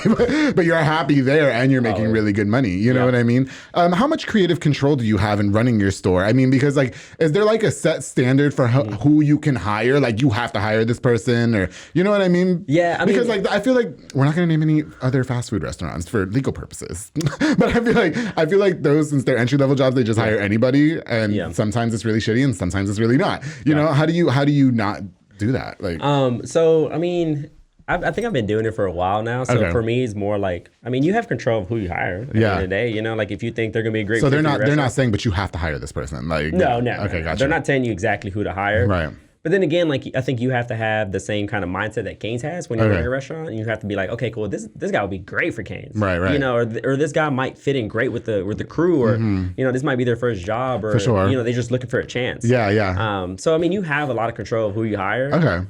Speaker 1: but you're happy there and you're making really good money. You know what I mean? How much creative control do you have in running your store? I mean, because like, is there like a set standard for who you can hire? Like you have to hire this person, or you know what I mean?
Speaker 2: Yeah,
Speaker 1: because like I feel like we're not going to name any other fast food restaurants for legal purposes, but I feel like those, since they're entry level jobs, they just hire anybody, and sometimes it's really shitty and sometimes it's really not. You know, how do you not do that? Like,
Speaker 2: so I mean, I think I've been doing it for a while now. So for me, it's more like, I mean, you have control of who you hire at the end of the day. Like if you think they're gonna be a great.
Speaker 1: So they're not saying, but you have to hire this person. Like
Speaker 2: no.
Speaker 1: Okay, gotcha.
Speaker 2: They're not telling you exactly who to hire.
Speaker 1: Right.
Speaker 2: But then again, like I think you have to have the same kind of mindset that Cane's has when you're running a restaurant. And you have to be like, okay, cool, this guy would be great for Cane's,
Speaker 1: right?
Speaker 2: Or this guy might fit in great with the crew, or this might be their first job, or
Speaker 1: for sure.
Speaker 2: They're just looking for a chance.
Speaker 1: Yeah.
Speaker 2: So I mean, you have a lot of control of who you hire.
Speaker 1: Okay.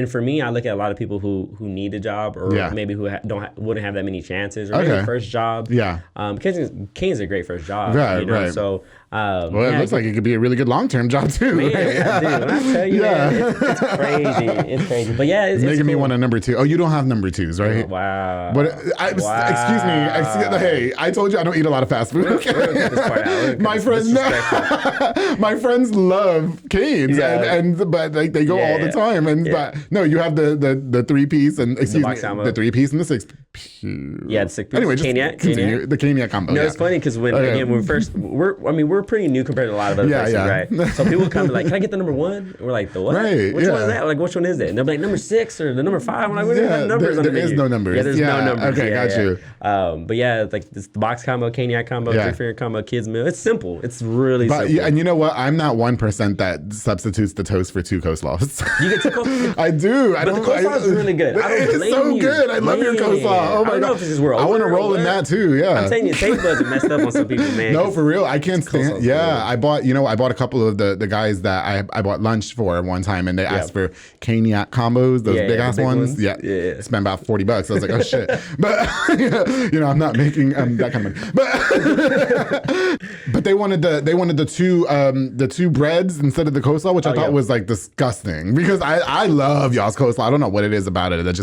Speaker 2: For me, I look at a lot of people who need a job, or maybe who wouldn't have that many chances, or maybe first job.
Speaker 1: Yeah.
Speaker 2: Cane's a great first job.
Speaker 1: Right.
Speaker 2: So.
Speaker 1: It looks like it could be a really good long-term job too.
Speaker 2: Man, dude, when I tell you, man, it's crazy. It's crazy. But yeah, it's
Speaker 1: making
Speaker 2: cool.
Speaker 1: me want a number 2. Oh, you don't have number 2s, right?
Speaker 2: Wow.
Speaker 1: But excuse me. Hey, I told you I don't eat a lot of fast food. My friends love Cane's, but like they go all the time. And but no, you have the 3-piece and the 3-piece and the 6-piece.
Speaker 2: Yeah, the 6-piece.
Speaker 1: Anyway, just continue the Caniac combo.
Speaker 2: No, it's funny because when we're pretty new compared to a lot of other places, right? So people come like, can I get the number 1? And we're like, the what?
Speaker 1: Right,
Speaker 2: which one is that? Like, which one is it? And they're like, number 6 or the number 5. I'm like, what are the numbers on the menu?
Speaker 1: There is no numbers.
Speaker 2: Yeah, there's no numbers.
Speaker 1: Okay, got you.
Speaker 2: But yeah, like this the box combo, Caniac combo, 3-finger combo, kids meal. It's simple. It's really simple.
Speaker 1: Yeah, and you know what? I'm not 1% that substitutes the toast for 2 coleslaws.
Speaker 2: You get 2 coleslaws?
Speaker 1: I do.
Speaker 2: But the coleslaw is really good.
Speaker 1: It's so good. I love your coleslaw. Oh my God. I want to roll in that too. Yeah.
Speaker 2: I'm telling you, taste buds are messed up on some people, man.
Speaker 1: No, for real. I can't stand. Yeah, I bought a couple of the guys that I bought lunch for one time, and they asked for Caniac combos, those big ass ones. Yeah. Spent about $40. I was like, oh shit. But I'm not making that kind of money. But they wanted the 2 breads instead of the coleslaw, which I thought was like disgusting, because I love y'all's coleslaw. I don't know what it is about it that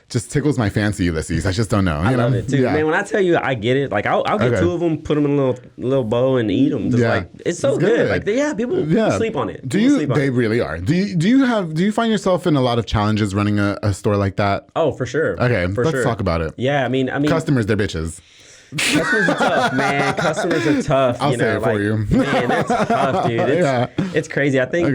Speaker 1: just tickles my fancy, Ulises. I just don't know.
Speaker 2: I love it too, man. When I tell you, I get it. Like I'll get 2 of them, put them in a little bowl, and eat them. Just like it's so good. Like people sleep on it.
Speaker 1: They really are. Do you find yourself in a lot of challenges running a store like that?
Speaker 2: Oh, for sure.
Speaker 1: Okay, let's talk about it.
Speaker 2: Yeah, I mean,
Speaker 1: customers, they're bitches.
Speaker 2: Customers are tough, man. Customers are tough.
Speaker 1: I'll say it for you.
Speaker 2: Man, that's tough, dude. It's crazy. I think,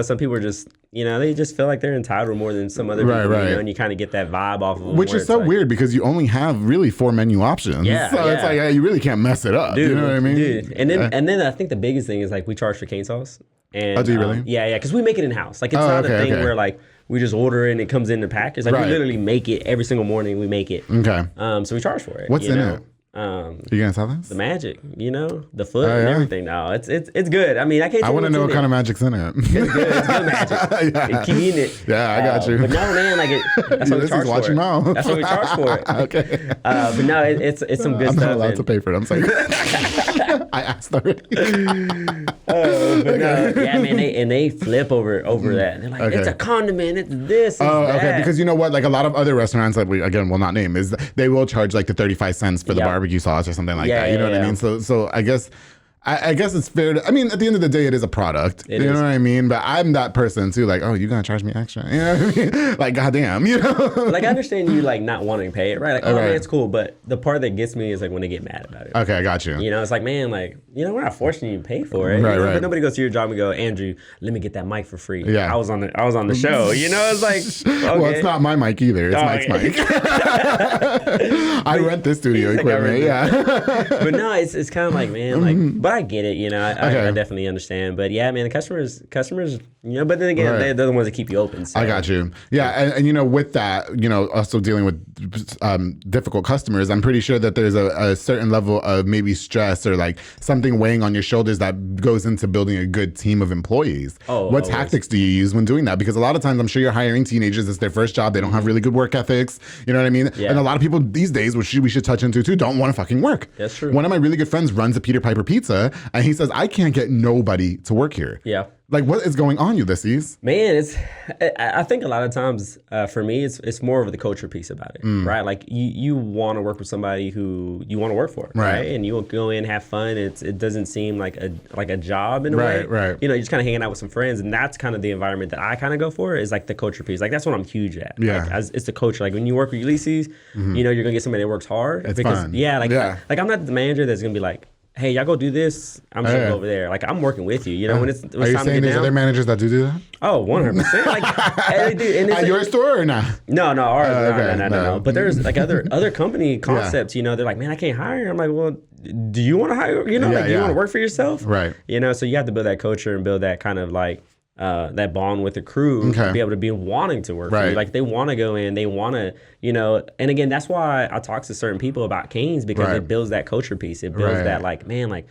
Speaker 2: some people are just, they just feel like they're entitled more than some other people, and you kind of get that vibe off of them.
Speaker 1: Which is so weird, because you only have really 4 menu options. It's like, you really can't mess it up. Dude, you know what I mean?
Speaker 2: Dude. And then I think the biggest thing is like we charge for cane sauce. And,
Speaker 1: do you really?
Speaker 2: Yeah, because we make it in-house. Like it's not a thing where like we just order it and it comes in the package. Like we literally make it every single morning. We make it.
Speaker 1: Okay.
Speaker 2: So we charge for it.
Speaker 1: What's in it?
Speaker 2: Are
Speaker 1: you gonna tell us?
Speaker 2: The magic, the foot and everything. No, it's good. I mean, I can't.
Speaker 1: I want to know what kind of magic's in it.
Speaker 2: It's good. It's good magic. Keep eating it.
Speaker 1: Yeah, I got you.
Speaker 2: But no, man, that's what we charge for it. That's what we charge for it.
Speaker 1: Okay.
Speaker 2: But no, it's some good stuff.
Speaker 1: I'm not allowed to pay for it. I'm sorry. I asked already.
Speaker 2: But no, yeah, man, they flip over that. They're like, it's a condiment. It's this.
Speaker 1: Okay. Because you know what? Like a lot of other restaurants that we again will not name they will charge like the 35 cents for the barbecue sauce or something like that. You know what I mean? So I guess I guess it's fair to, I mean, at the end of the day, it is a product. You know what I mean? But I'm that person too, like, oh, you're going to charge me extra? You know what I mean? Like, goddamn, you know?
Speaker 2: Like, I understand you, like, not wanting to pay it, right? Like, oh, man, it's cool. But the part that gets me is, like, when they get mad about it.
Speaker 1: Okay, I got you.
Speaker 2: You know, it's like, man, like, you know, we're not forcing you to pay for it.
Speaker 1: Right,
Speaker 2: you know?
Speaker 1: right.
Speaker 2: But nobody goes to your job and go, Andrew, let me get that mic for free.
Speaker 1: Yeah.
Speaker 2: I was on the show. You know, it's like, okay.
Speaker 1: Well, it's not my mic either. It's Mike's mic. I rent this studio equipment, yeah.
Speaker 2: But no, it's kind of like, man, like, but I get it, you know, I definitely understand. But yeah, man, the customers, you know, but then again, they're the ones that keep you open. So.
Speaker 1: I got you. Yeah, and you know, with that, you know, also dealing with difficult customers, I'm pretty sure that there's a certain level of maybe stress or like something weighing on your shoulders that goes into building a good team of employees. What tactics do you use when doing that? Because a lot of times I'm sure you're hiring teenagers, it's their first job, they don't have really good work ethics, you know what I mean? Yeah. And a lot of people these days, which we should touch into too, don't want to fucking work.
Speaker 2: That's true.
Speaker 1: One of my really good friends runs a Peter Piper Pizza, and he says, I can't get nobody to work here.
Speaker 2: Yeah.
Speaker 1: Like, what is going on, Ulises?
Speaker 2: Man, I think a lot of times for me, it's more of the culture piece about it, right? Like you want to work with somebody who you want to work for, right? And you will go in, have fun. It doesn't seem like a job in a way,
Speaker 1: right?
Speaker 2: You know, you're just kind of hanging out with some friends, and that's kind of the environment that I kind of go for is like the culture piece. Like that's what I'm huge at.
Speaker 1: Yeah,
Speaker 2: like, it's the culture. Like when you work with Ulises, you know, you're gonna get somebody that works hard.
Speaker 1: It's
Speaker 2: because
Speaker 1: fun.
Speaker 2: Like I'm not the manager that's gonna be like, hey, y'all go do this. I'm just gonna go over there. Like I'm working with you. You know, when it's
Speaker 1: Are
Speaker 2: time
Speaker 1: you
Speaker 2: to get
Speaker 1: saying there's
Speaker 2: down.
Speaker 1: other managers that do that?
Speaker 2: Oh, 100%. Like, they do. And
Speaker 1: At your store or not?
Speaker 2: No, ours.
Speaker 1: Okay,
Speaker 2: No. But there's like other company concepts. You know, they're like, man, I can't hire. I'm like, well, do you want to hire? You know, do you want to work for yourself?
Speaker 1: Right.
Speaker 2: You know, so you have to build that culture and build that kind of like. That bond with the crew to be able to be wanting to work for you. Like they want to go in, they want to, you know, and again, that's why I talk to certain people about Canes because it builds that culture piece. It builds that like, man, like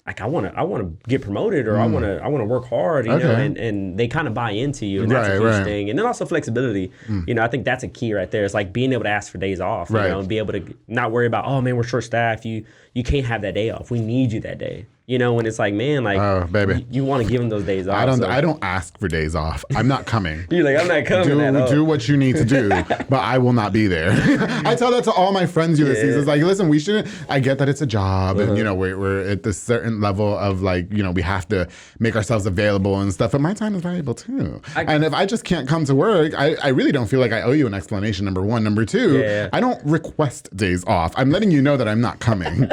Speaker 2: I want to get promoted or I want to work hard, you know, and they kind of buy into you, and that's a huge thing. And then also flexibility, you know, I think that's a key right there. It's like being able to ask for days off, you know, and be able to not worry about, oh man, we're short staffed. You can't have that day off. We need you that day. You know, when it's like, man, like,
Speaker 1: baby,
Speaker 2: you want to give them those days off.
Speaker 1: I don't ask for days off. I'm not coming.
Speaker 2: You're like, I'm not coming.
Speaker 1: Do what you need to do, but I will not be there. I tell that to all my friends, Ulises. It's like, listen, we shouldn't. I get that it's a job, and you know, we're at this certain level of like, you know, we have to make ourselves available and stuff. But my time is valuable too. And if I just can't come to work, I really don't feel like I owe you an explanation. Number one, number two, I don't request days off. I'm letting you know that I'm not coming.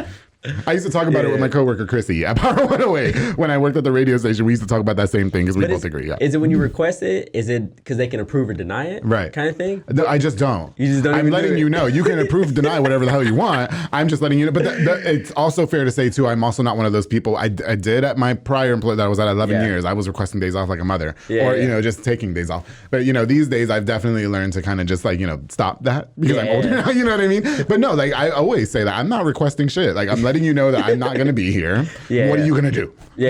Speaker 1: I used to talk about it with my coworker Chrissy at Power 108 when I worked at the radio station. We used to talk about that same thing because we both agree. Yeah.
Speaker 2: Is it when you request it? Is it because they can approve or deny it?
Speaker 1: Right.
Speaker 2: Kind of thing?
Speaker 1: No, I just don't.
Speaker 2: You just don't.
Speaker 1: I'm letting you know. You can approve, deny, whatever the hell you want. I'm just letting you know. But it's also fair to say too, I'm also not one of those people. I did at my prior employer that I was at 11 years. I was requesting days off like a mother, or you know, just taking days off. But you know, these days I've definitely learned to kind of just like, you know, stop that because I'm older now. You know what I mean? But no, like I always say that I'm not requesting shit. Like I'm letting you know that I'm not going to be here. What are you going to do? You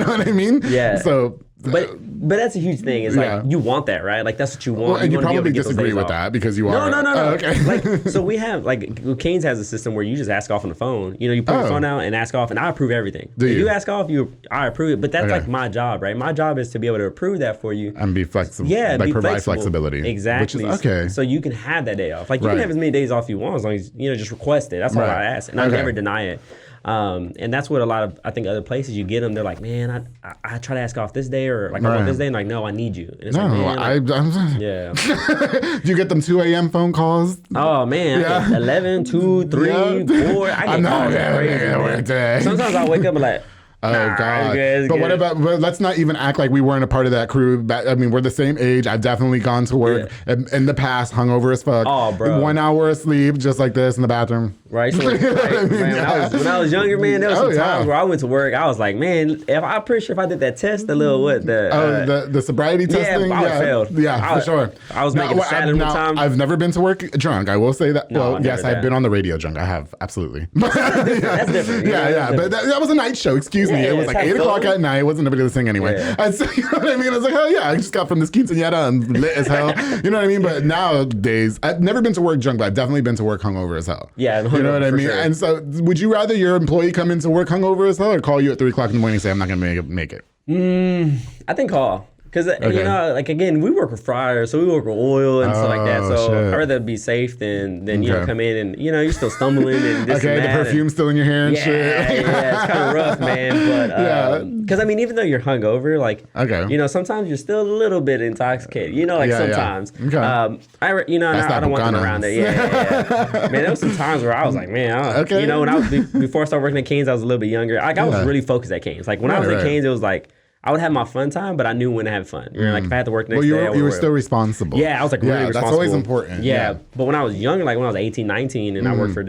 Speaker 1: know what I mean? So
Speaker 2: but that's a huge thing. It's like you want that, right? Like that's what you want.
Speaker 1: Well, and you probably disagree with that because you are.
Speaker 2: No.
Speaker 1: Oh, okay.
Speaker 2: Like so we have like Canes has a system where you just ask off on the phone. You know, you put your phone out and ask off, and I approve everything.
Speaker 1: Do you?
Speaker 2: You ask off, I approve it. But that's like my job, right? My job is to be able to approve that for you
Speaker 1: and be flexible.
Speaker 2: Yeah,
Speaker 1: like
Speaker 2: be
Speaker 1: provide
Speaker 2: flexible.
Speaker 1: Flexibility.
Speaker 2: Exactly.
Speaker 1: Which is okay.
Speaker 2: So you can have that day off. Like you can have as many days off you want as long as you know just request it. That's all I ask, and I never deny it. And that's what a lot of, I think other places you get them, they're like, man, I try to ask off this day or like I want this day. And like, no, I need you. And it's like, man, like,
Speaker 1: yeah. Do you get them 2 a.m. phone calls?
Speaker 2: Oh man, 11, 2, 3, 4. I get calls crazy. Sometimes I wake up and like,
Speaker 1: oh God! But what about? But let's not even act like we weren't a part of that crew. I mean, we're the same age. I've definitely gone to work in the past, hungover as fuck.
Speaker 2: Oh, bro!
Speaker 1: 1 hour of sleep, just like this in the bathroom.
Speaker 2: Right. So, when I was younger, man, there was some times where I went to work. I was like, man, I'm pretty sure if I did that test, the
Speaker 1: sobriety testing,
Speaker 2: I would have failed.
Speaker 1: Yeah, for sure.
Speaker 2: I was making salad one time.
Speaker 1: I've never been to work drunk. I will say that.
Speaker 2: No,
Speaker 1: well, yes, I've been on the radio drunk. I have absolutely.
Speaker 2: That's different.
Speaker 1: Yeah. But that was a night show. Excuse me. It was like 8 o'clock at night. Wasn't nobody listening anyway. And so, you know what I mean? I was like, oh yeah, I just got from this quinceañera and lit as hell. You know what I mean? But nowadays, I've never been to work drunk, but I've definitely been to work hungover as hell.
Speaker 2: Yeah,
Speaker 1: you know what I mean? Sure. And so, would you rather your employee come into work hungover as hell, or call you at 3 o'clock in the morning and say, I'm not gonna make it?
Speaker 2: I think call. Because, you know, like, again, we work with fryers, so we work with oil and stuff like that. So I'd rather be safe than you know, come in and, you know, you're still stumbling and this and that.
Speaker 1: The perfume's still in your hair and shit.
Speaker 2: Yeah, it's kind of rough, man. But, because, I mean, even though you're hungover, like, you know, sometimes you're still a little bit intoxicated. You know, like, sometimes. You know, I don't want them around there. Man, there was some times where I was like, man, you know, when I was, before I started working at Cane's, I was a little bit younger. Like, I was really focused at Cane's. Like, when I was at Cane's, it was like, I would have my fun time, but I knew when to have fun. You know, like if I had to work next day.
Speaker 1: You were still responsible.
Speaker 2: Yeah, I was like really responsible.
Speaker 1: That's always important.
Speaker 2: Yeah, but when I was younger, like when I was 18, 19, and I worked for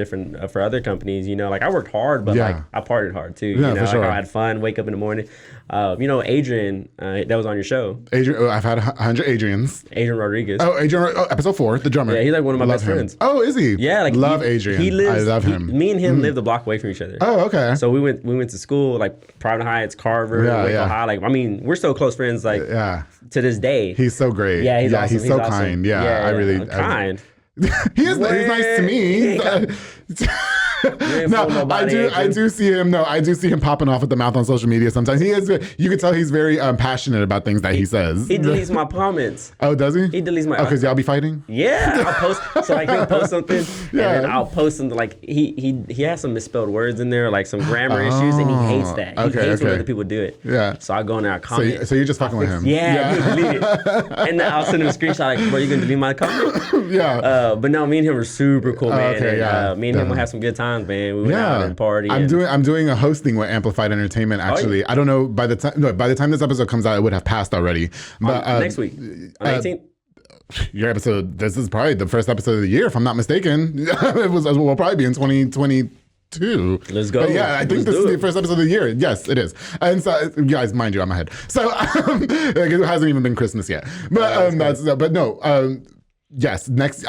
Speaker 2: for other companies, you know, like I worked hard, but like I partied hard too. You know, like I had fun, wake up in the morning. You know, Adrian, that was on your show.
Speaker 1: Adrian, I've had 100 Adrians.
Speaker 2: Adrian Rodriguez.
Speaker 1: Episode 4, the drummer.
Speaker 2: Yeah, he's like one of my best friends.
Speaker 1: Oh, is he?
Speaker 2: Yeah, like
Speaker 1: love Adrian. I love him.
Speaker 2: Me and him lived a block away from each other.
Speaker 1: Oh, okay.
Speaker 2: So we went to school, like Private Heights, Carver, Waco High. Like, I mean, we're so close friends, like to this day.
Speaker 1: He's so great.
Speaker 2: Yeah, he's awesome.
Speaker 1: He's so awesome. Kind. Yeah, I really
Speaker 2: kind.
Speaker 1: He's nice to me. No, I do see him. No, I do see him popping off at the mouth on social media sometimes. He is. You can tell he's very passionate about things that he says.
Speaker 2: He deletes my comments.
Speaker 1: Oh, does he?
Speaker 2: He deletes my.
Speaker 1: Oh, because y'all be fighting.
Speaker 2: Yeah, I'll post. So like he'll post something, and then I'll post something like he has some misspelled words in there, like some grammar issues, and he hates that. He hates when other people do it.
Speaker 1: Yeah.
Speaker 2: So I go in there, I comment.
Speaker 1: So you're just fucking with him.
Speaker 2: Yeah. He'll delete it, and then I'll send him a screenshot like, "Bro, you gonna delete my comment?"
Speaker 1: Yeah.
Speaker 2: But no, me and him are super cool, man.
Speaker 1: Okay,
Speaker 2: and, me and him will have some good times, man. We went out and party.
Speaker 1: I'm doing a hosting with Amplified Entertainment. Actually, I don't know by the time this episode comes out, it would have passed already. But
Speaker 2: next week, on 18th.
Speaker 1: Your episode. This is probably the first episode of the year, if I'm not mistaken. Will probably be in 2022.
Speaker 2: Let's go.
Speaker 1: But yeah, I think this is the first episode of the year. Yes, it is. And so, guys, mind you, I'm ahead. So like, it hasn't even been Christmas yet. But but no. Yes, next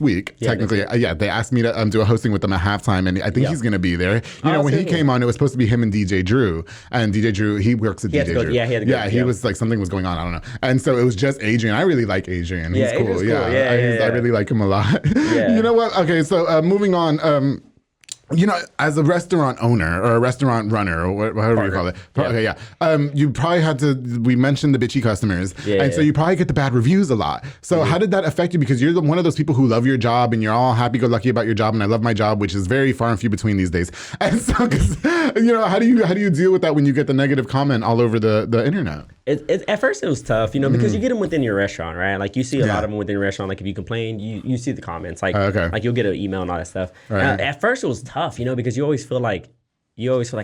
Speaker 1: week, technically. They asked me to do a hosting with them at halftime, and I think he's going to be there. You know, when he came on, it was supposed to be him and DJ Drew. And DJ Drew, he works at DJ Drew. He was like, something was going on, I don't know. And so it was just Adrian. I really like Adrian. He's cool. Cool. I really like him a lot. You know what? Okay, so moving on. You know, as a restaurant owner or a restaurant runner or whatever you call it, you probably had to. We mentioned the bitchy customers, and so you probably get the bad reviews a lot. So how did that affect you? Because you're one of those people who love your job and you're all happy-go-lucky about your job, and I love my job, which is very far and few between these days. And so, you know, how do you deal with that when you get the negative comment all over the internet?
Speaker 2: At first it was tough, you know, because you get them within your restaurant, right? Like you see a lot of them within your restaurant. Like if you complain, you see the comments. Like like you'll get an email and all that stuff. At first it was tough, you know, because you always feel like,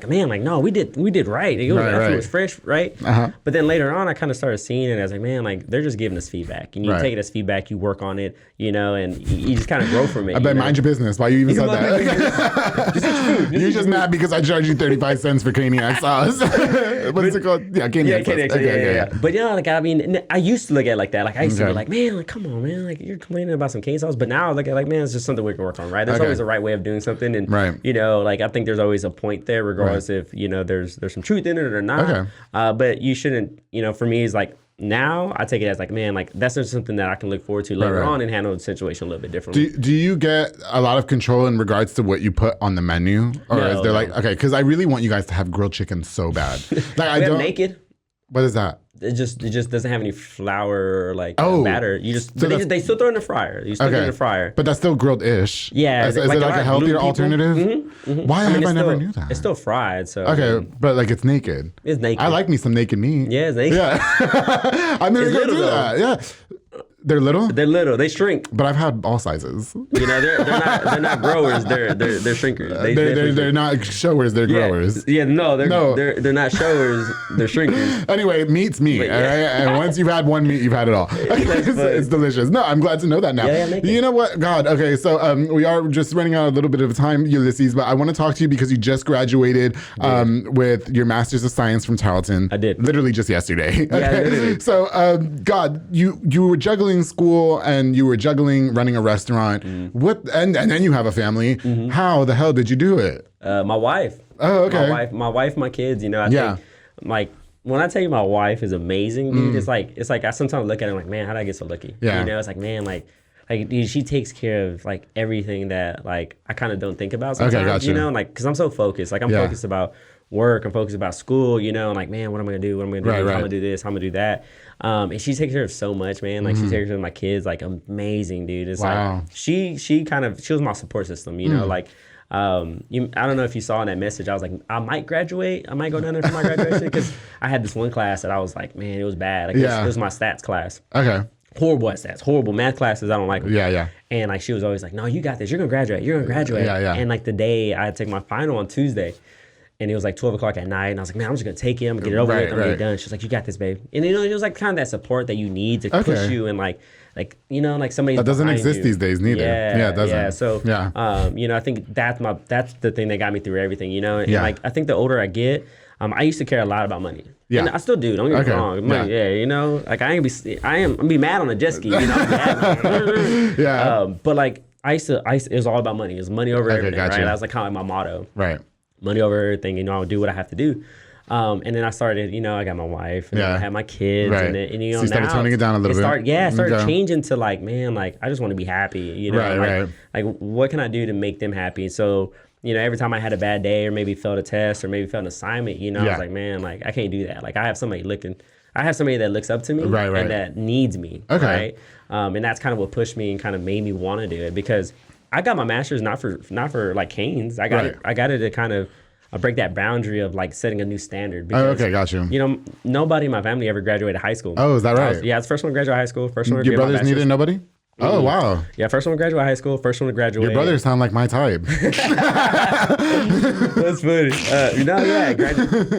Speaker 2: man, like, no, we did right. It was fresh, right? But then later on, I kind of started seeing it as like, man, like they're just giving us feedback, and you take it as feedback, you work on it, you know, and you just kind of grow from it.
Speaker 1: I bet mind your business. Why you even said that?
Speaker 2: Just eat your food.
Speaker 1: You're just mad because I charged you 35 cents for Caniac sauce. What's it called? Yeah, Caniac sauce. Yeah.
Speaker 2: But yeah, like I mean, I used to look at it like that. Like I used to be like, man, like come on, man, like you're complaining about some cane sauce. But now I look at it like, man, it's just something we can work on, right? There's always a right way of doing something, and you know, like I think there's always a point there, regardless if you know there's some truth in it or not. But you shouldn't, you know, for me, it's like now I take it as like, man, like that's just something that I can look forward to later on and handle the situation a little bit differently.
Speaker 1: Do you get a lot of control in regards to what you put on the menu, or is there like because I really want you guys to have grilled chicken so bad. Like I don't naked. What is that?
Speaker 2: It just doesn't have any flour or like batter. You just they still throw it in the fryer. You still get it in the fryer.
Speaker 1: But that's still grilled-ish.
Speaker 2: Yeah.
Speaker 1: Is it like a healthier alternative? Why have I never knew that?
Speaker 2: It's still fried. So
Speaker 1: but like it's naked.
Speaker 2: It's naked.
Speaker 1: I like me some naked meat.
Speaker 2: Yeah, it's naked.
Speaker 1: Yeah. I'm never gonna do that. Yeah. They're little?
Speaker 2: They're little. They shrink.
Speaker 1: But I've had all sizes.
Speaker 2: You know, they're not growers. They're shrinkers.
Speaker 1: They're not showers. They're growers.
Speaker 2: Yeah, they're not showers. They're shrinkers.
Speaker 1: Anyway, meat's meat. All right? And once you've had one meat, you've had it all. It's delicious. No, I'm glad to know that now. You know what? God. Okay, so we are just running out a little bit of time, Ulises, but I want to talk to you because you just graduated with your Master's of Science from Tarleton.
Speaker 2: I did.
Speaker 1: Literally just yesterday.
Speaker 2: Yeah, literally.
Speaker 1: So, God, you were juggling school and you were juggling running a restaurant. What and then you have a family. How the hell did you do it?
Speaker 2: My wife.
Speaker 1: Oh, okay.
Speaker 2: My wife, my kids. You know, I think like when I tell you my wife is amazing, dude, it's like I sometimes look at her like, man, how did I get so lucky?
Speaker 1: Yeah.
Speaker 2: You know, it's like, man, like dude, she takes care of like everything that like I kind of don't think about sometimes.
Speaker 1: Okay, gotcha.
Speaker 2: You know, like because I'm so focused. Like I'm focused about work and focus about school, you know, and like, man, what am I gonna do? What am I gonna do? How am I gonna do this? How am I gonna do that? And she takes care of so much, man. Like she takes care of my kids, like amazing, dude. It's like she was my support system, you know, like. I don't know if you saw in that message, I was like, I might graduate. I might go down there for my graduation because I had this one class that I was like, man, it was bad. Like, it was my stats class.
Speaker 1: Okay.
Speaker 2: Horrible at stats. Horrible math classes. I don't like them.
Speaker 1: Yeah.
Speaker 2: And like, she was always like, no, you got this. You're going to graduate. You're going to graduate.
Speaker 1: Yeah.
Speaker 2: And like the day I had to take my final on Tuesday, and it was like 12 o'clock at night, and I was like, man, I'm just going to take it. I'm going to get it over with. I'm going to get it done. She was like, you got this, babe. And, you know, it was like kind of that support that you need to push you and like, you know, like somebody
Speaker 1: that doesn't exist these days neither. Yeah, it doesn't.
Speaker 2: Yeah. So, you know, I think that's the thing that got me through everything, you know? And like, I think the older I get, I used to care a lot about money. Yeah. And I still do. Don't get me wrong. Money, you know, like I'm be mad on a jet ski, you know?
Speaker 1: Yeah.
Speaker 2: But like, it was all about money. It was money over everything, right? That was like kind of like my motto.
Speaker 1: Right.
Speaker 2: Money over everything, you know, I'll do what I have to do. And then I started, you know, I got my wife and I had my kids and you know,
Speaker 1: so you started toning it down a little bit.
Speaker 2: I started changing to like, man, like I just want to be happy, you know, like what can I do to make them happy? So, you know, every time I had a bad day or maybe failed a test or maybe failed an assignment, you know, I was like, man, like I can't do that. Like I have somebody that looks up to me and that needs me. Right. And that's kind of what pushed me and kind of made me want to do it because I got my master's not for like canes. I got it to kind of break that boundary of like setting a new standard. Because,
Speaker 1: got you.
Speaker 2: You know, nobody in my family ever graduated high school.
Speaker 1: Oh, is that right?
Speaker 2: It's the first one to graduate high school. First one to
Speaker 1: Your brothers neither? Nobody? Oh, wow.
Speaker 2: Yeah, first one to graduate high school, first one to graduate.
Speaker 1: Your brothers sound like my type.
Speaker 2: That's funny.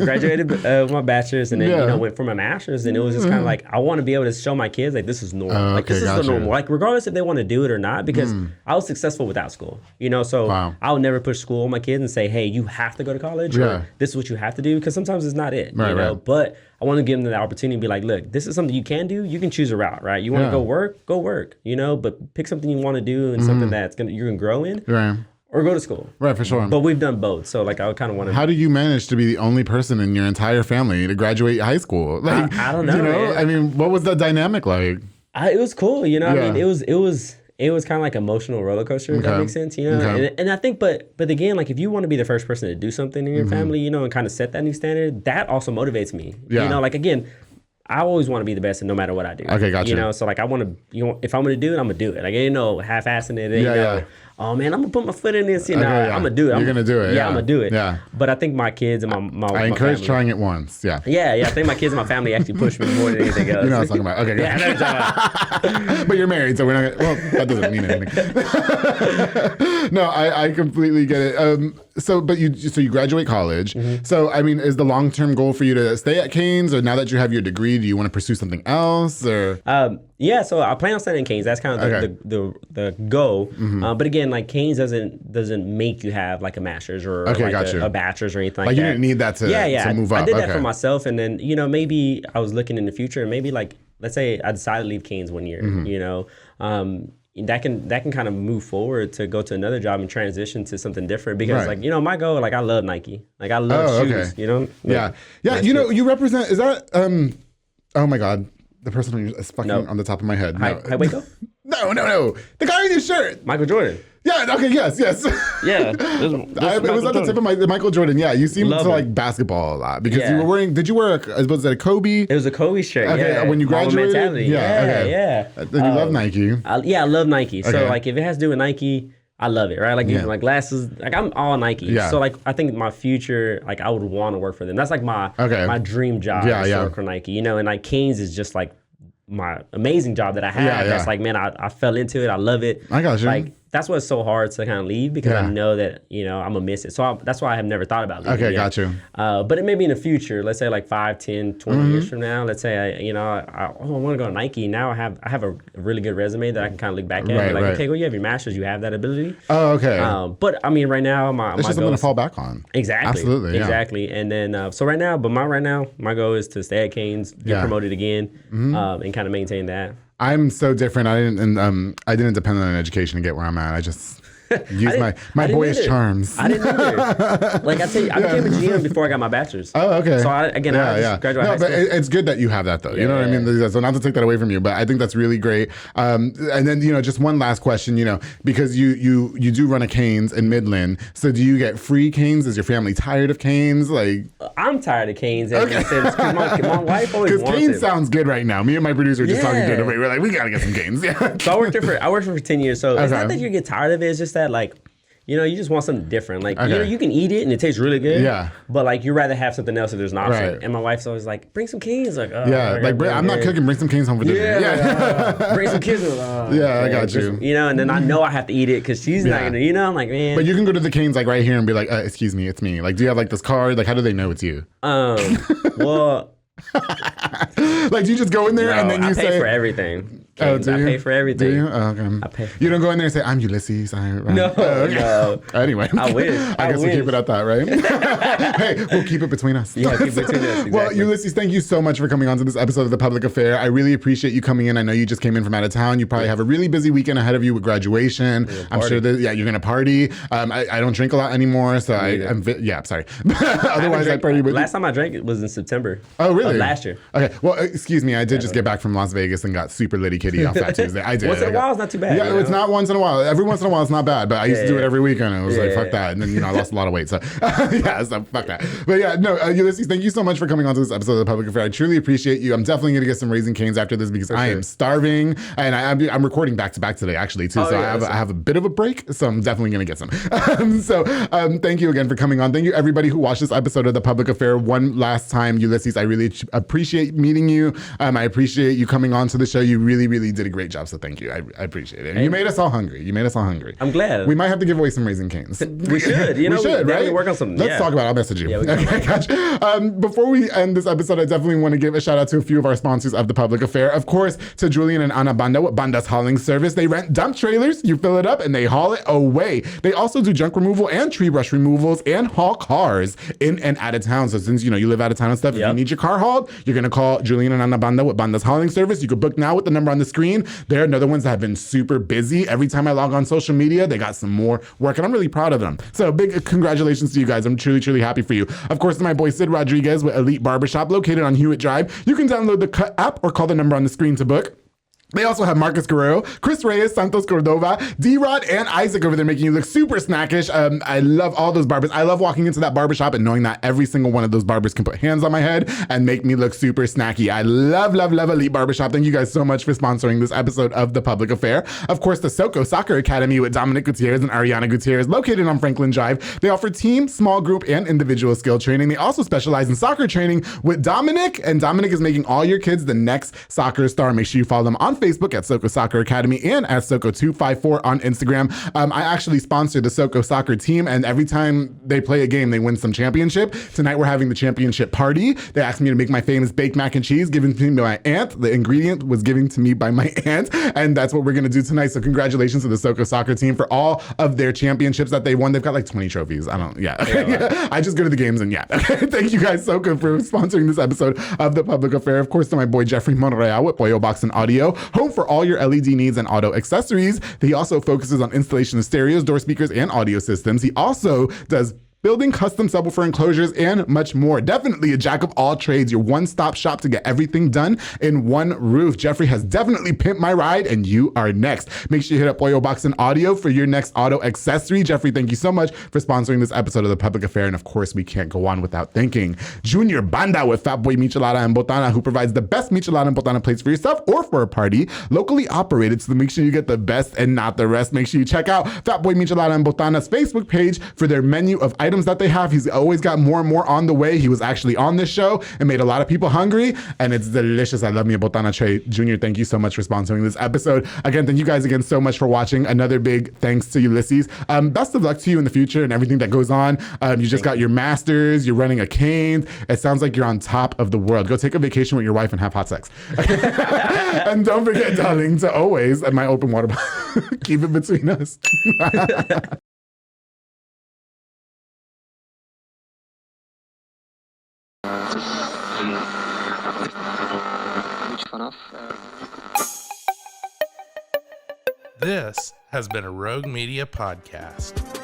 Speaker 2: Graduated with my bachelor's and then, you know, went for my master's. And it was just kind of like, I want to be able to show my kids, like, this is normal. Like, this is the normal. Like, regardless if they want to do it or not, because I was successful without school, you know? So I would never push school on my kids and say, hey, you have to go to college or this is what you have to do, because sometimes it's not it, you know? But I want to give them the opportunity to be like, look, this is something you can do. You can choose a route, right? You want to go work, you know, but pick something you want to do and something that's you're going to grow in.
Speaker 1: Right.
Speaker 2: Or go to school.
Speaker 1: Right, for sure.
Speaker 2: But we've done both. So, like, I kind of want to...
Speaker 1: How do you manage to be the only person in your entire family to graduate high school? Like,
Speaker 2: I don't know,
Speaker 1: you know?
Speaker 2: man.
Speaker 1: I mean, what was the dynamic like?
Speaker 2: It was cool, you know? I mean, it was kind of like an emotional roller coaster, if that makes sense, you know? And I think, but again, like, if you want to be the first person to do something in your family, you know, and kind of set that new standard, that also motivates me. You know, like, again... I always want to be the best, and no matter what I do.
Speaker 1: Okay, gotcha.
Speaker 2: You know, so like I want to, you know, if I'm gonna do it, I'm gonna do it. Like ain't no half-assing it. Ain't no, oh man, I'm gonna put my foot in this. You know, I'm gonna do it.
Speaker 1: You're gonna do it.
Speaker 2: Yeah, I'm gonna do it.
Speaker 1: Yeah.
Speaker 2: But I think my kids and my
Speaker 1: I encourage
Speaker 2: family,
Speaker 1: trying it once. Yeah.
Speaker 2: Yeah. I think my kids and my family actually push me more than anything else.
Speaker 1: You know what I'm talking about. Okay.
Speaker 2: Yeah, I know what you're talking about.
Speaker 1: But you're married, so we're not gonna, well, that doesn't mean anything. No, I completely get it. So you graduate college. So I mean, is the long-term goal for you to stay at Canes, or now that you have your degree, do you want to pursue something else, or?
Speaker 2: Yeah, so I plan on staying in Canes. That's kind of the goal. But again, like Canes doesn't make you have like a master's or like a bachelor's or anything like that.
Speaker 1: You didn't need that to move up.
Speaker 2: I did that for myself, and then you know maybe I was looking in the future, and maybe like let's say I decided to leave Canes one year, you know. That can kind of move forward to go to another job and transition to something different because like, you know, my goal, like I love Nike. Like I love shoes, you know?
Speaker 1: Yeah. You know, you represent, is that, oh my God, the person is fucking on the top of my head.
Speaker 2: Waco?
Speaker 1: No. The guy in your shirt.
Speaker 2: Michael Jordan.
Speaker 1: Yeah, okay, yes.
Speaker 2: Yeah.
Speaker 1: It was at the tip of my Michael Jordan. Yeah, you seem to like basketball a lot because you were wearing, did you wear was it a Kobe?
Speaker 2: It was a Kobe shirt,
Speaker 1: when you graduated?
Speaker 2: Yeah.
Speaker 1: Then you love Nike.
Speaker 2: I love Nike. So like if it has to do with Nike, I love it, right? Like even my glasses, like I'm all Nike. Yeah. So like I think my future, like I would want to work for them. That's like my dream job is to work for Nike, you know, and like Canes is just like my amazing job that I have. That's like, man, I fell into it. I love it.
Speaker 1: I got you.
Speaker 2: Like that's why it's so hard to kind of leave because I know that, you know, I'm gonna miss it. So that's why I have never thought about leaving.
Speaker 1: Okay, got you.
Speaker 2: But it may be in the future, let's say like 5, 10, 20 years from now, let's say I want to go to Nike. Now I have a really good resume that I can kind of look back at and be like, okay, well, you have your master's, you have that ability.
Speaker 1: Oh, okay.
Speaker 2: But I mean, right now,
Speaker 1: it's just something to fall back on.
Speaker 2: Exactly.
Speaker 1: Absolutely.
Speaker 2: Exactly. And then, so right now, my goal is to stay at Canes, get promoted again, and kind of maintain that.
Speaker 1: I'm so different. I didn't depend on an education to get where I'm at. Use my boyish charms.
Speaker 2: I didn't either. Like I tell you, I became a GM before I got my bachelor's.
Speaker 1: Oh, okay.
Speaker 2: So I just graduated high school.
Speaker 1: But it's good that you have that though. You know what I mean? So not to take that away from you, but I think that's really great. And then, just one last question, because you do run a Cane's in Midland. So do you get free Cane's? Is your family tired of Cane's? Like,
Speaker 2: I'm tired of Cane's. Because my wife always wants it.
Speaker 1: Because Cane's sounds good right now. Me and my producer are just talking good. We're like, we gotta get some Cane's. Yeah.
Speaker 2: So I worked for 10 years. So it's not that you get tired of it. It's just that like, you just want something different. Like, you can eat it and it tastes really good. Yeah. But like, you'd rather have something else if there's an option. Right. And my wife's always like, bring some Cane's. Like,
Speaker 1: I'm not cooking. Bring some Cane's home for dinner. Yeah.
Speaker 2: Bring some kids.
Speaker 1: I got you.
Speaker 2: And then I know I have to eat it because she's not gonna. I'm like, man.
Speaker 1: But you can go to the Cane's like right here and be like, excuse me, it's me. Like, do you have like this card? Like, how do they know it's you?
Speaker 2: Well.
Speaker 1: Like, do you just go in there and then you say?
Speaker 2: I pay for everything. I pay for everything.
Speaker 1: Do you? Oh, okay.
Speaker 2: I pay.
Speaker 1: You don't go in there and say, I'm Ulises.
Speaker 2: No.
Speaker 1: Anyway.
Speaker 2: I wish.
Speaker 1: I guess we'll keep it at that, right? Hey, we'll keep it between us.
Speaker 2: Yeah, keep it between us. Exactly.
Speaker 1: Well, Ulises, thank you so much for coming on to this episode of The Public Affair. I really appreciate you coming in. I know you just came in from out of town. You probably have a really busy weekend ahead of you with graduation. I'm sure that, you're going to party. I don't drink a lot anymore, so I'm sorry. Otherwise, I party with you.
Speaker 2: Last time I drank it was in September.
Speaker 1: Oh, really?
Speaker 2: Last year.
Speaker 1: Okay. Well, excuse me. I did just get back from Las Vegas and got super litty kitty on Fat Tuesday. I did.
Speaker 2: Once in a while, it's not too bad.
Speaker 1: Yeah, it's not once in a while. Every once in a while, it's not bad. But I used to do it every weekend. I was like, fuck that. And then, I lost a lot of weight. So, so fuck that. But Ulises, thank you so much for coming on to this episode of The Public Affair. I truly appreciate you. I'm definitely going to get some Raising Cane's after this because I am starving. And I'm recording back to back today, actually, too. I have a bit of a break. So I'm definitely going to get some. Thank you again for coming on. Thank you, everybody who watched this episode of The Public Affair one last time. Ulises, I really appreciate meeting you. I appreciate you coming on to the show. You really, really did a great job. So thank you. I appreciate it. And you made us all hungry. I'm glad. We might have to give away some Raising Cane's.
Speaker 2: We should. We should, right? Work on some.
Speaker 1: Let's talk about it. I'll message you. Yeah, okay, gotcha. Before we end this episode, I definitely want to give a shout out to a few of our sponsors of The Public Affair. Of course, to Julian and Ana Banda with Banda's Hauling Service. They rent dump trailers. You fill it up and they haul it away. They also do junk removal and tree brush removals and haul cars in and out of town. So since, you live out of town and stuff, if you need your car hauled, you're going to call Julian and Ana Banda with Banda's Hauling Service. You can book now with the number on the screen. They're another ones that have been super busy. Every time I log on social media, they got some more work, and I'm really proud of them. So big congratulations to you guys. I'm truly, truly happy for you. Of course, my boy Sid Rodriguez with Elite Barbershop located on Hewitt Drive. You can download the Cut app or call the number on the screen to book. They also have Marcus Guerrero, Chris Reyes, Santos Cordova, D-Rod, and Isaac over there making you look super snackish. I love all those barbers. I love walking into that barbershop and knowing that every single one of those barbers can put hands on my head and make me look super snacky. I love, love, love Elite Barbershop. Thank you guys so much for sponsoring this episode of The Public Affair. Of course, the Soko Soccer Academy with Dominic Gutierrez and Ariana Gutierrez located on Franklin Drive. They offer team, small group, and individual skill training. They also specialize in soccer training with Dominic, and Dominic is making all your kids the next soccer star. Make sure you follow them on Facebook at Soko Soccer Academy and at Soko254 on Instagram. I actually sponsor the Soko Soccer team, and every time they play a game, they win some championship. Tonight, we're having the championship party. They asked me to make my famous baked mac and cheese given to me by my aunt. The ingredient was given to me by my aunt, and that's what we're going to do tonight. So congratulations to the Soko Soccer team for all of their championships that they won. They've got like 20 trophies. I just go to the games and Thank you guys, Soko, for sponsoring this episode of The Public Affair. Of course, to my boy Jeffrey Monreal with Pollo Box and Audio, home for all your LED needs and auto accessories. He also focuses on installation of stereos, door speakers, and audio systems. He also does building custom subwoofer enclosures, and much more. Definitely a jack of all trades, your one-stop shop to get everything done in one roof. Jeffrey has definitely pimped my ride, and you are next. Make sure you hit up Pollo Box and Audio for your next auto accessory. Jeffrey, thank you so much for sponsoring this episode of The Public Affair, and of course, we can't go on without thanking Junior Banda with Fat Boy Michelada and Botana, who provides the best Michelada and Botana plates for yourself or for a party, locally operated, so make sure you get the best and not the rest. Make sure you check out Fat Boy Michelada and Botana's Facebook page for their menu of items that they have. He's always got more and more on the way. He was actually on this show and made a lot of people hungry, and it's delicious. I love me a botana tray. Junior, thank you so much for sponsoring this episode. Again, thank you guys again so much for watching. Another big thanks to Ulises. Best of luck to you in the future and everything that goes on. You just got your master's, you're running a cane. It sounds like you're on top of the world. Go take a vacation with your wife and have hot sex. And don't forget, darling, to always, at my open water bottle, keep it between us. Which one off?
Speaker 3: This has been a Rogue Media podcast.